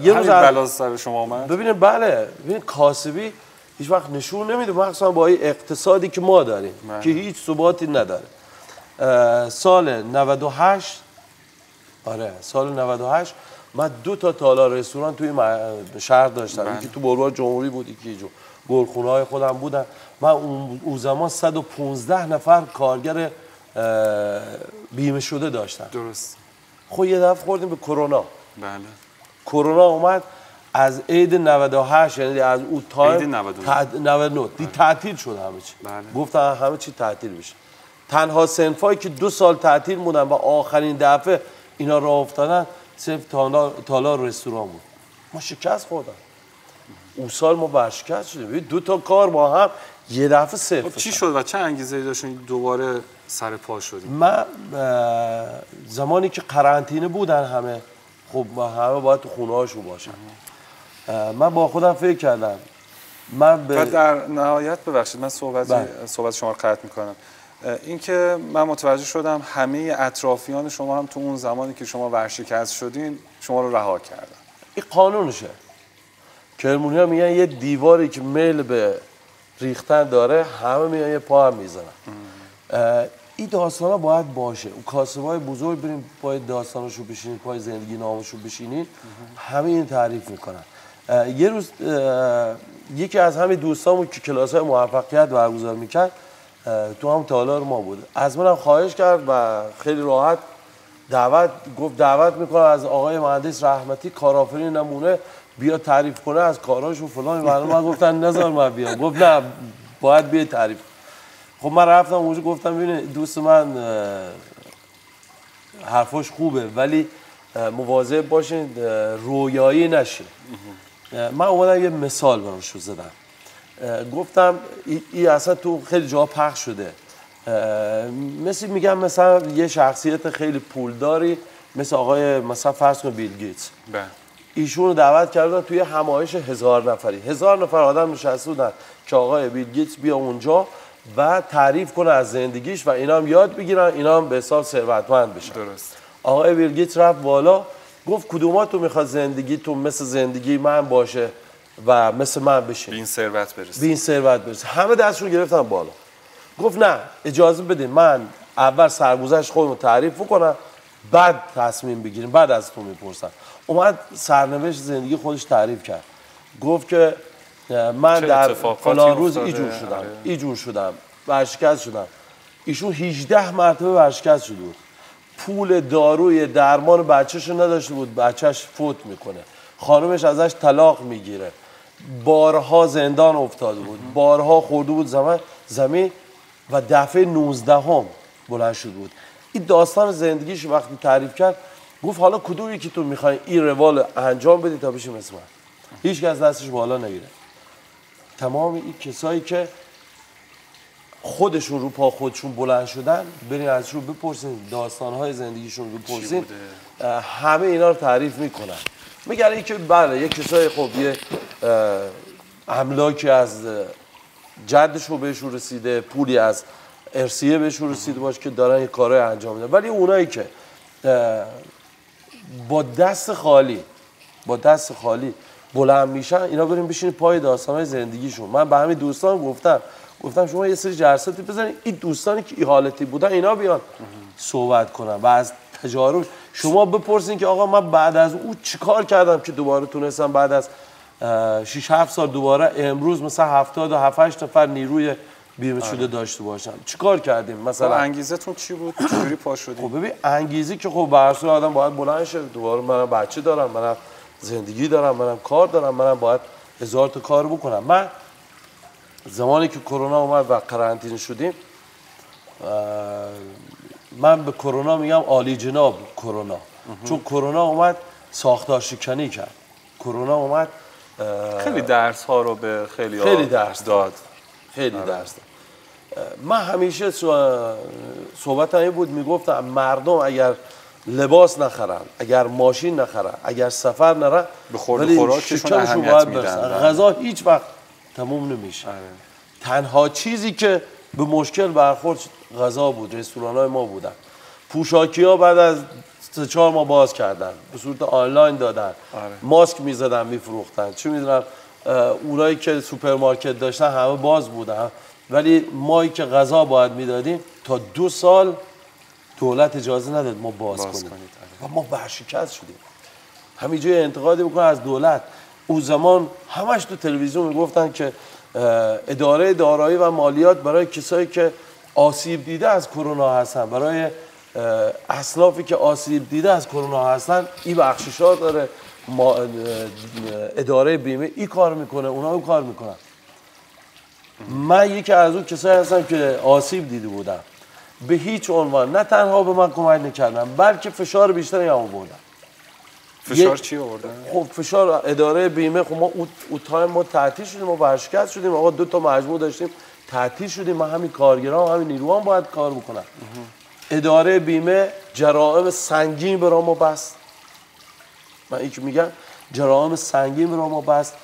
یه روز بلا سر شما اومد؟ ببینید بله، ببینید کاسبی هیچ وقت نشون نمیده، مخصوصا با این اقتصادی که ما داریم که هیچ ثباتی نداره. سال 98 سال 98 من 2 تا تالار رستوران توی شهر داشتم. یکی تو بلوار جمهوری بود، یکی جو گلخونه‌های خودم بودن. من اون زمان 115 نفر کارگر بیمه شده داشتم. درست. خب یه دفعه خوردیم به کرونا. بله. کرونا اومد از عید 98، یعنی از اون تایم 99 تعطیل شد همه چی. گفتن همه چی تعطیل بشه. تنها صنفایی که 2 سال تعطیل موندن و آخرین دفعه اینا راه افتادن صرف تالار رستوران بود. ما شکست خوردم. اون سال ما ورشکست شدیم. 2 تا کار با هم یه دفعه صفر. خب چی شد و چه انگیزه‌ای داشتین دوباره سر پا شدیم؟ من زمانی که قرنطینه بودن همه، خب همه باید تو خونه هاشون باشن. من با خودم فکر کردم و در نهایت ببخشید من صحبت شما رو قطع میکنم. اینکه من متوجه شدم همه اطرافیان شما هم تو اون زمانی که شما ورشکست شدین شما رو رها کردن. این قانونشه. کرمونی ها میگن یه دیواری که میل به ریختن داره همه میان یه پا هم میزنن. این داستان ها باید باشه. اون کاسبای بزرگ بریم پای داستانشو بشینین، پای زندگی نامشو بشینین، همه این تعریف میکنن. یه روز یکی از همین دوستامون که کلاس‌های موفقیت برگزار میکرد تو هم تالار ما بود، از منم خواهش کرد و خیلی راحت دعوت میکنه از آقای مهندس رحمتی کارآفرین نمونه بیا تعریف کنه از کاراش و فلان. من گفتن نذار من بیام. گفت نه باید بیا تعریف. خب من رفتم اونجا گفتم ببین دوست من حرفاش خوبه ولی مواظب باشین رویایی نشین. من اومدم یه مثال براش زدم. گفتم این اصلا تو خیلی جا پخش شده. میگم مثلا یه شخصیت خیلی پولداری مثل آقای مثلا فرض کن بیل گیتس، ایشون رو دعوت کردن توی همایش 1000 نفری. 1000 نفر آدم نشسته بودن که آقای بیل گیتس بیا اونجا و تعریف کنه از زندگیش و اینا هم یاد بگیرن، اینا هم به حساب ثروتمند بشن. درست. آقای بیل گیتس رفت بالا گفت کدوماتون میخواد زندگیتون مثل زندگی من باشه و مثل من بشه، به این ثروت برسه. همه دستشون گرفتن بالا. گفت نه اجازه بدین من اول سرگذشت خودم تعریف کنم بعد تصمیم بگیریم، بعد از تو میپرسن. اومد سرنوشت زندگی خودش تعریف کرد، گفت که من در فلان روز اینجور شدم ورشکست شدم. ایشون 18 مرتبه ورشکست شده بود، پول داروی درمان بچه‌شو نداشته بود، بچه‌ش فوت میکنه، خانمش ازش طلاق میگیره، بارها زندان افتاده بود، بارها خورده بود زمین و دفعه 19 بلند شده بود. این داستان زندگیش وقتی تعریف کرد گفت حالا کدومی که تو میخوای این روال انجام بدی تا بشی مثل من؟ هیچ کس دستش بالا نگیره. تمام این کسایی که خودشون رو پا خودشون بلند شدن، برین ازشون بپرسین، داستانهای زندگیشون رو بپرسین، همه اینا رو تعریف میکنن. میگن که بله یک کسای خب یه املاکی از جدشون بهشون رسیده، پولی از ارثیه بهشون رسیده باشه که دارن یه کارهای انجام میدن، ولی اونایی که با دست خالی بلند میشن، اینا بریم بشین پای داستانهای زندگیشون. من به همین دوستان گفتم شما یه سری جلساتی بزنید، این دوستانی که این حالتی بودن اینا بیان صحبت کنن و از تجارب شما بپرسین که آقا من بعد از او چیکار کردم که دوباره تونستم بعد از 6-7 سال دوباره امروز مثلا 77 نفر نیروی بیمه شده داشته باشم. چیکار کردیم؟ مثلا انگیزتون چی بود؟ چجوری پا شدید؟ خب ببین انگیزه که خب به هر صورت آدم باید بلند شه، دوباره منم بچه دارم، منم زندگی دارم، منم کار دارم، منم باید 1000 تا کار بکنم. من زمانی که کرونا اومد و قرنطینه شدیم، من به کرونا میگم عالی جناب کرونا، چون کرونا اومد ساختار شکنی کرد. کرونا اومد خیلی درس ها رو به خیلی درس داد. من همیشه صحبت این بود، میگفتم مردم اگر لباس نخرن، اگر ماشین نخرن، اگر سفر نرن، به خورد خوراکشون اهمیت میدن. غذا هیچ وقت تموم نمیشه. تنها چیزی که به مشکل برخورد غذا بود، رستوران‌های ما بودن. پوشاکی‌ها بعد از 3-4 ماه باز کردن، به صورت آنلاین دادن. ماسک می‌زدن می‌فروختن. چه می‌دونم اونایی که سوپرمارکت داشتن همه باز بودن، ولی مایی که غذا باید میدادیم تا 2 سال دولت اجازه نداد ما باز کنیم و ما ورشکست شدیم. همینجوری انتقادی بکنن از دولت. اون زمان همش تو تلویزیون میگفتن که اداره دارایی و مالیات برای کسایی که آسیب دیده از کرونا هستن، برای اصنافی که آسیب دیده از کرونا هستن این بخشیش‌ها داره، اداره بیمه این کار میکنه، اونا اون کار میکنن. من یکی از اون کسایی هستم که آسیب دیده بودم، به هیچ عنوان نه تنها به من کمک نکردم بلکه فشار بیشتری هم آوردن. فشار چی آوردن؟ خب فشار اداره بیمه. خب ما اون تایم ما تعطیل شدیم، ما ورشکست شدیم، آقا 2 تا مجموع داشتیم تعطیل شدیم، ما همین کارگران و همین نیروان باید کار بکنن. اداره بیمه جرائم سنگین برای ما بست. من این که میگم جرائم سنگین برای ما بست،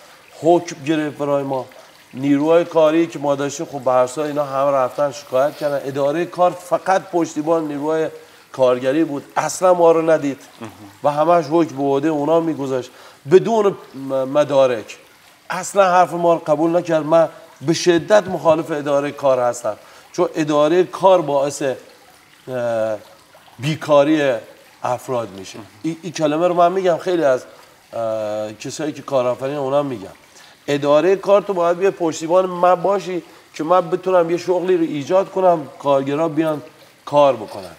حکم گرفت برای ما. نیروهای کاری که ما داشتیم خب برسا اینا همه رفتن شکایت کردن. اداره کار فقط پشتیبان نیروهای کارگری بود، اصلا ما رو ندید و همش حکم به عهده اونا میگذاشت بدون مدارک. اصلا حرف ما رو قبول نکرد. من به شدت مخالف اداره کار هستم، چون اداره کار باعث بیکاری افراد میشه. این کلمه رو من میگم، خیلی از کسایی که کارآفرین اونا میگم. اداره کار تو باید بیا پشتیبان من باشی که من بتونم یه شغلی رو ایجاد کنم، کارگرها بیان کار بکنن.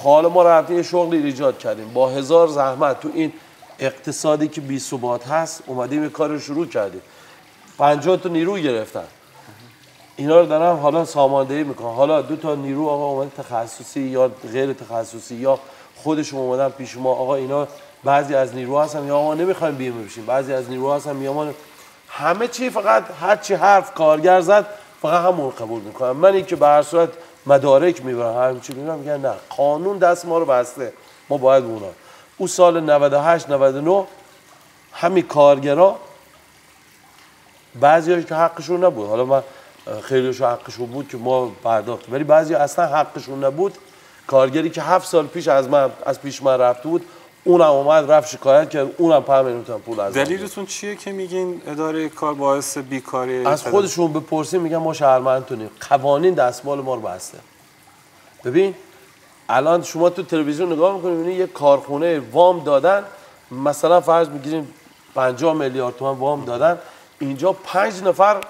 حالا ما رفتیم یه شغلی ایجاد کردیم با 1000 زحمت، تو این اقتصادی که بی ثبات هست اومدیم یه کار رو شروع کردیم. 50 تا نیرو گرفتن، اینا رو دارن حالا ساماندهی میکنن. حالا 2 تا نیرو آقا اومد تخصصی یا غیر تخصصی یا خودشون اومدن پیش ما، آقا اینا بعضی از نیروها هستن یا ما نمیخوایم بیمه بشیم، بعضی از نیروها هستن میام همه چی فقط هر چی حرف کارگر زد فقط همون قبول میکنن. من این که به هر صورت مدارک میبرم همین چی میگم نه، قانون دست ما رو بسته، ما باید اونا. اون سال 98 99 همین کارگرا بعضیاش که حقشون نبود، حالا من خیلیش حقشون بود که ما پرداختیم، ولی بعضی اصلا حقشون نبود. کارگری که 7 سال پیش از پیش من رفته بود، اونم اومد رفت شکایت کرد، اونم 5 میلیون تومان پول از دلیلتون چیه که میگین اداره کار باعث بیکاری؟ از خودشون بپرسیم میگن ما شهروندتونیم، قوانین دستمال ما رو بسته. ببین الان شما تو تلویزیون نگاه میکنید میبینید یه کارخونه وام دادن، مثلا فرض میگیریم 50 میلیارد تومان وام دادن، اینجا 5 نفر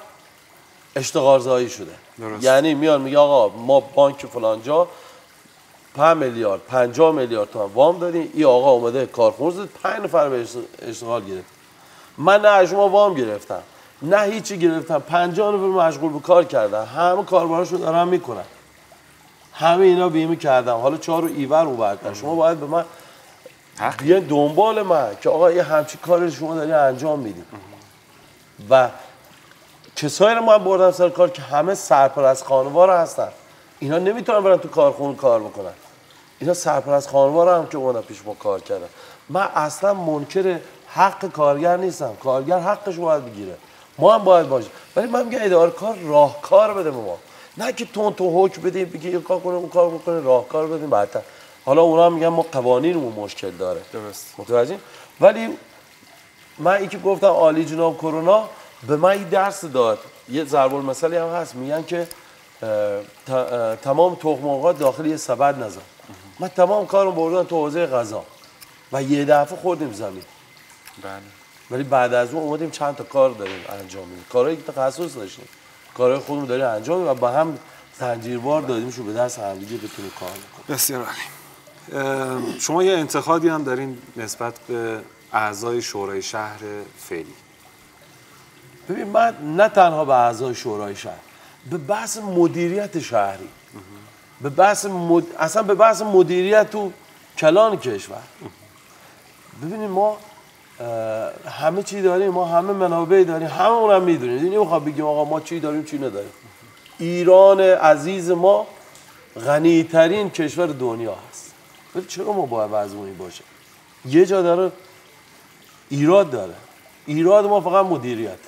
اشتغال زایی شده. درست. یعنی میان میگه آقا ما بانک فلانجا 5 میلیارد 50 میلیارد تومان وام دادیم، این آقا اومده کارخونه زد 5 نفر به اشتغال گرفت. من نه از شما وام گرفتم نه هیچی گرفتم، 50 نفر مشغول به کار کردن، همه کاربراشو دارن میکنن، همه اینا بیمه کردم، حالا 4 رو ایور اوورد. شما باید به من بیاین دنبال من که آقا یه همچین کاری شما داری انجام میدید. و کسایی رو من بردم سر کار که همه سرپرست خانوار هستن، اینا نمیتونن برن تو کارخونه کار بکنن، اینا سرپرست خانوار هم که اومدن پیش ما کار کردن. من اصلا منکر حق کارگر نیستم، کارگر حقش رو باید بگیره، ما هم باید باشیم، ولی من میگم اداره کار راهکار بده به ما، نه که تون تو حکم بدیم بگی این کار کنه اون کار بکنه، راهکار بدیم بعدا. حالا اونا میگن ما قوانینمون مشکل داره، درست. متوجه؟ ولی من اینکه گفتم عالی جناب کرونا به من این درس داد. یه ضرب المثلی هم هست میگن که تمام تخم مرغ‌ها داخل یه سبد نذار. من تمام کارم بردم تو حوزه غذا و یه دفعه خوردیم زمین. بله. ولی بعد از اون اومدیم چند تا کار داریم انجام میدیم، کارهایی که تخصص داشتیم، کارهای خودمون داریم انجام میدیم و با هم زنجیروار دادیمشو به دست همدیگه بتونیم کار بکنیم. بسیار عالی. شما یه انتقادی هم دارین نسبت به اعضای شورای شهر فعلی. ببین من نه تنها به اعضای شورای شهر، به بحث مدیریت شهری، به بحث اصلا به بحث مدیریت تو کلان کشور. ببینید ما همه چی داریم، ما همه منابع داریم، همه اونم میدونیم، یعنی نمیخوام بگیم آقا ما چی داریم چی نداریم. ایران عزیز ما غنی ترین کشور دنیا هست، ولی چرا ما باید وضعمون باشه؟ یه جا داره ایراد داره، ایراد ما فقط مدیریت.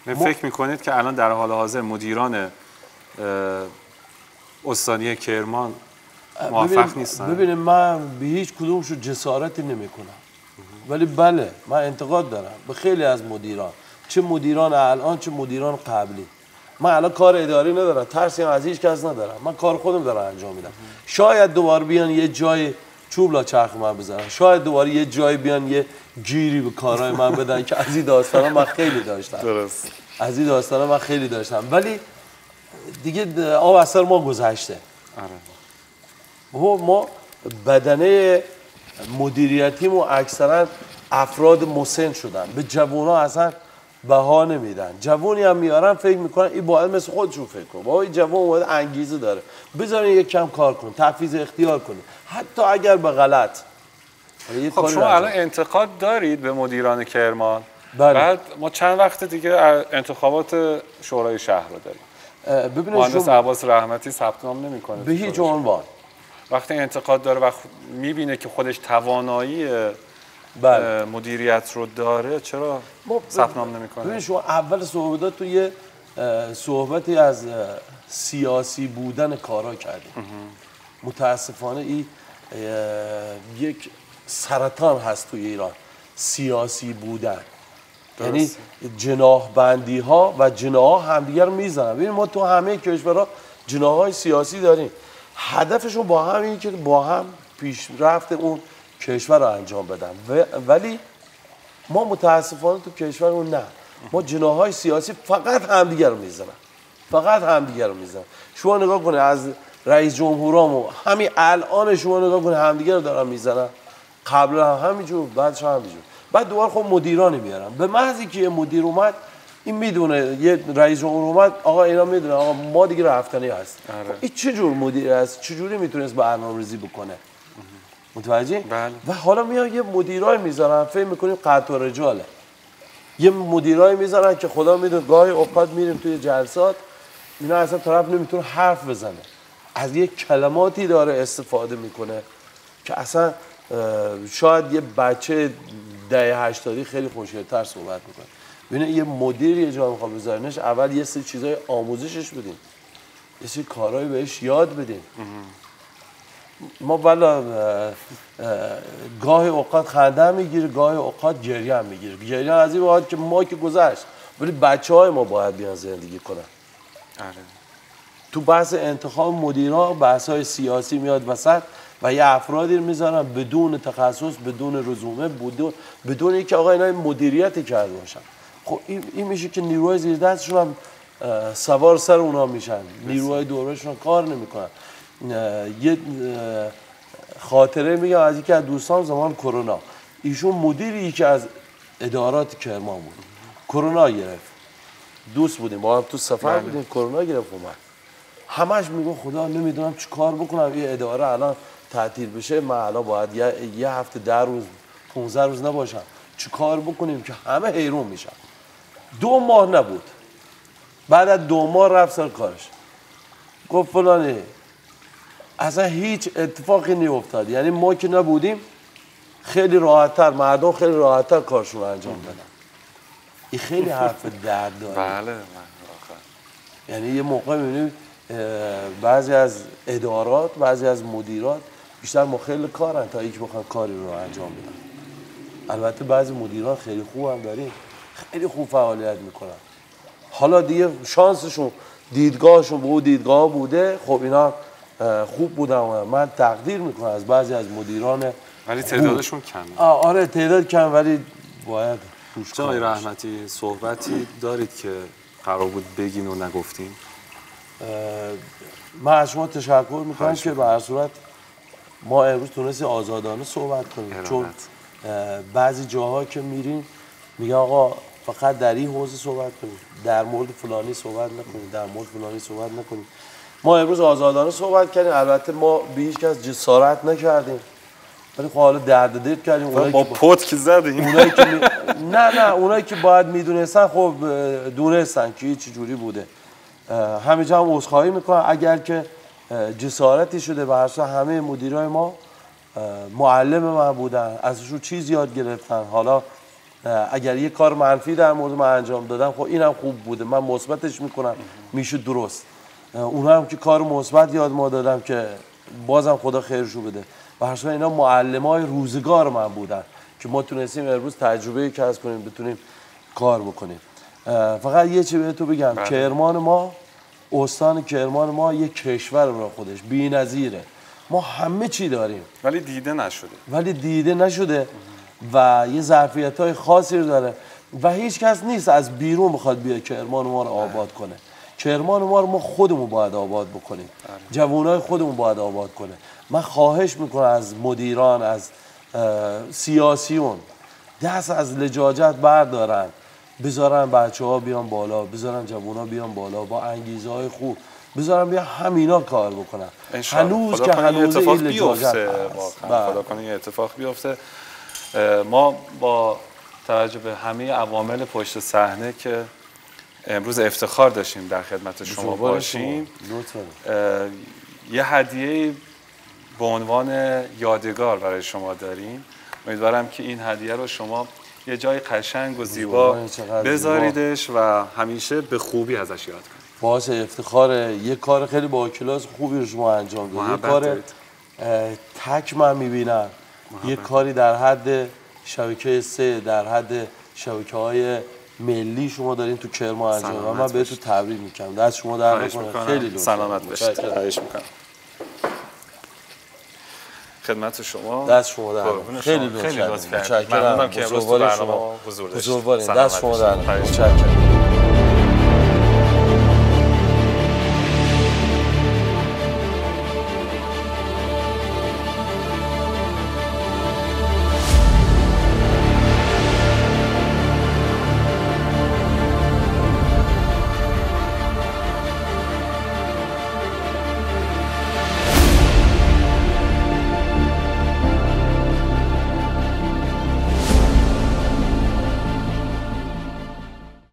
فکر میکنید که الان در حال حاضر مدیران استانی کرمان موفق نیستن؟ ببینید من به هیچ کدومشو جسارتی نمیکنم، ولی بله من انتقاد دارم به خیلی از مدیران، چه مدیران الان چه مدیران قبلی. من الان کار اداری ندارم، ترسی هم از هیچ کس ندارم، من کار خودم دارم انجام میدم. شاید دوباره بیان یه جای چوب لا چرخ من بزنن، شاید دوباره یه جای بیان یه گیری به کارهای من بدن که از این داستانا من خیلی داشتم. درست. از این داستانا من خیلی داشتم، ولی دیگه آب از سر ما گذشته. ما بدنه مدیریتیمون اکثرا افراد مسن شدن، به جوونا اصلا بها نمیدن. جوونی هم میارن فکر میکنن این باید مثل خودشون فکر کنه، بابا این جوون اومده انگیزه داره، بذارین یک کم کار کن، تفویض اختیار کنه، حتی اگر به غلط. خب شما الان انتقاد دارید به مدیران کرمان. بله. بعد ما چند وقت دیگه انتخابات شورای شهر رو داریم. ببینید مهندس عباس رحمتی ثبت نام نمیکنه به هیچ عنوان. وقتی انتقاد داره و میبینه که خودش توانایی بله. مدیریت رو داره، چرا ثبت نام نمیکنه؟ ببین شما اول صحبتات تو یه صحبتی از سیاسی بودن کارا کردیم. متاسفانه این یک سرطان هست توی ایران، سیاسی بودن. یعنی جناح بندی ها و جناح همدیگر رو میزنن. ببین ما تو همه کشورها جناح های سیاسی داریم، هدفشون با هم اینه که با هم پیشرفت اون کشور رو انجام بدن، ولی ما متاسفانه تو کشورمون نه، ما جناح های سیاسی فقط همدیگر رو میزنن، فقط همدیگر رو میزنن. شما نگاه کنه از رئیس جمهورامو همین الان شما نگاه کنه همدیگر رو دارن میزنن، قبل هم همینجور، بعدش هم همینجور. بعد دوباره خب مدیرانی میارن، به محض اینکه یه مدیر اومد این میدونه، یه رئیس جمهور اومد آقا اینا میدونه آقا ما دیگه رفتنی هست. خب این چه جور مدیر است؟ چه جوری میتونست برنامه‌ریزی بکنه؟ متوجه؟ بله. و حالا میان یه مدیرای میذارن فکر میکنیم قطع و رجاله. یه مدیرای میذارن که خدا میدونه گاهی اوقات میریم توی جلسات اینا اصلا طرف نمیتونه حرف بزنه، از یه کلماتی داره استفاده میکنه که اصلا شاید یه بچه دهه 80 خیلی خوشگل‌تر صحبت میکنه. ببین یه مدیر یه جا میخواد بذارنش، اول یه سری چیزای آموزشش بدیم، یه سری کارهایی بهش یاد بدیم. ما والا گاهی اوقات خنده هم میگیره، گاهی اوقات گریه هم میگیره. گریه از این باید که ما که گذشت، ولی بچه‌های ما باید بیان زندگی کنن. تو بحث انتخاب مدیران بحث‌های سیاسی میاد وسط و یه افرادی رو میذارن بدون تخصص، بدون رزومه، بدون اینکه آقا اینا مدیریتی کرده باشن. خب این میشه که نیروهای زیر دستشون هم سوار سر اونا میشن، نیروهای دورشون کار نمیکنن. یه خاطره میگم از یکی از دوستان زمان کرونا، ایشون مدیری که از ادارات کرمان بود، کرونا گرفت، دوست بودیم با هم تو سفر بودیم، کرونا گرفت اومد، همش میگه خدا نمیدونم چی کار بکنم، این اداره الان تعطیل بشه، من الان باید یه هفته 10 روز 15 روز نباشم، چی کار بکنیم که همه حیرون میشن. 2 ماه نبود، بعد از 2 ماه رفت سر کارش، گفت فلانی اصلا هیچ اتفاقی نیفتاد، یعنی ما که نبودیم خیلی راحت‌تر، مردم خیلی راحت‌تر کارشون رو انجام دادن. این خیلی حرف درد داره. بله. یعنی یه موقع می‌بینیم بعضی از ادارات، بعضی از مدیرات بیشتر مخل کارن تا اینکه بخوان کاری رو انجام بدن. البته بعضی مدیران خیلی خوب هم داریم، خیلی خوب فعالیت میکنن. حالا دیگه شانسشون، دیدگاهشون به اون دیدگاه بوده، خب اینا خوب بودن. من تقدیر میکنم از بعضی از مدیران، ولی تعدادشون کمه. آره تعداد کم، ولی باید روش کار آقای رحمتی صحبتی دارید که قرار بود بگین و نگفتین؟ من از شما تشکر میکنم که به هر صورت ما امروز تونستیم آزادانه صحبت کنیم، چون بعضی جاها که میریم میگن آقا فقط در این حوزه صحبت کنیم، در مورد فلانی صحبت نکنیم، در مورد فلانی صحبت نکنیم. ما امروز آزادانه صحبت کردیم، البته ما به هیچ کس جسارت نکردیم، ولی خب حالا درد دل کردیم. اونایی با پوت که زدیم، اونایی که نه اونایی که باید میدونستن خب دونستن که چه جوری بوده. همینجا هم عذرخواهی میکنم اگر که جسارتی شده. به هر صورت همه مدیرای ما معلم من بودن، ازشون چیز یاد گرفتن. حالا اگر یه کار منفی در مورد من انجام دادم، خب اینم خوب بوده، من مثبتش میکنم، میشه درست. اونها هم که کار مثبت یاد ما دادم که بازم خدا خیرشو بده. به هر صورت اینا معلمای روزگار من بودن که ما تونستیم امروز تجربه کسب کنیم، بتونیم کار بکنیم. فقط یه چیزی بهتون بگم، کرمان ما، استان کرمان ما یک کشور برای خودش بی‌نظیره. ما همه چی داریم ولی دیده نشده و یه ظرفیت‌های خاصی رو داره و هیچ کس نیست از بیرون بخواد بیاد کرمان ما رو آباد کنه. کرمان ما رو ما خودمون باید آباد بکنیم، جوانای خودمون باید آباد کنه. من خواهش میکنم از مدیران، از سیاسیون، دست از لجاجت بردارن، بذارن بچه‌ها بیان بالا، بذارن جوونا بیان بالا با انگیزه‌های خوب، بذارن بیا همینا کار بکنن. هنوز که هنوز این لجاجت خدا کنه یه اتفاق بیفته. ما با توجه به همه عوامل پشت صحنه که امروز افتخار داشتیم در خدمت شما باشیم، یه هدیه به عنوان یادگار برای شما داریم. امیدوارم که این هدیه رو شما یه جای قشنگ و زیبا بذاریدش و همیشه به خوبی ازش یاد کنید. باعث افتخاره. یه کار خیلی با کلاس خوبی رو شما انجام دادید. یه کار تک من میبینم، یه کاری در حد شبکه 3، در حد شبکه‌های ملی شما دارین تو کرمان انجام و من بهتون تبریک میگم. دست شما در نکنه. خیلی لطفا. سلامت باشید. خواهش میکنم. خدمت شما. دست شما در نکنه. خیلی لطفا. ممنونم که امروز تو برنامه حضور داشتید. دست شما در نکنه.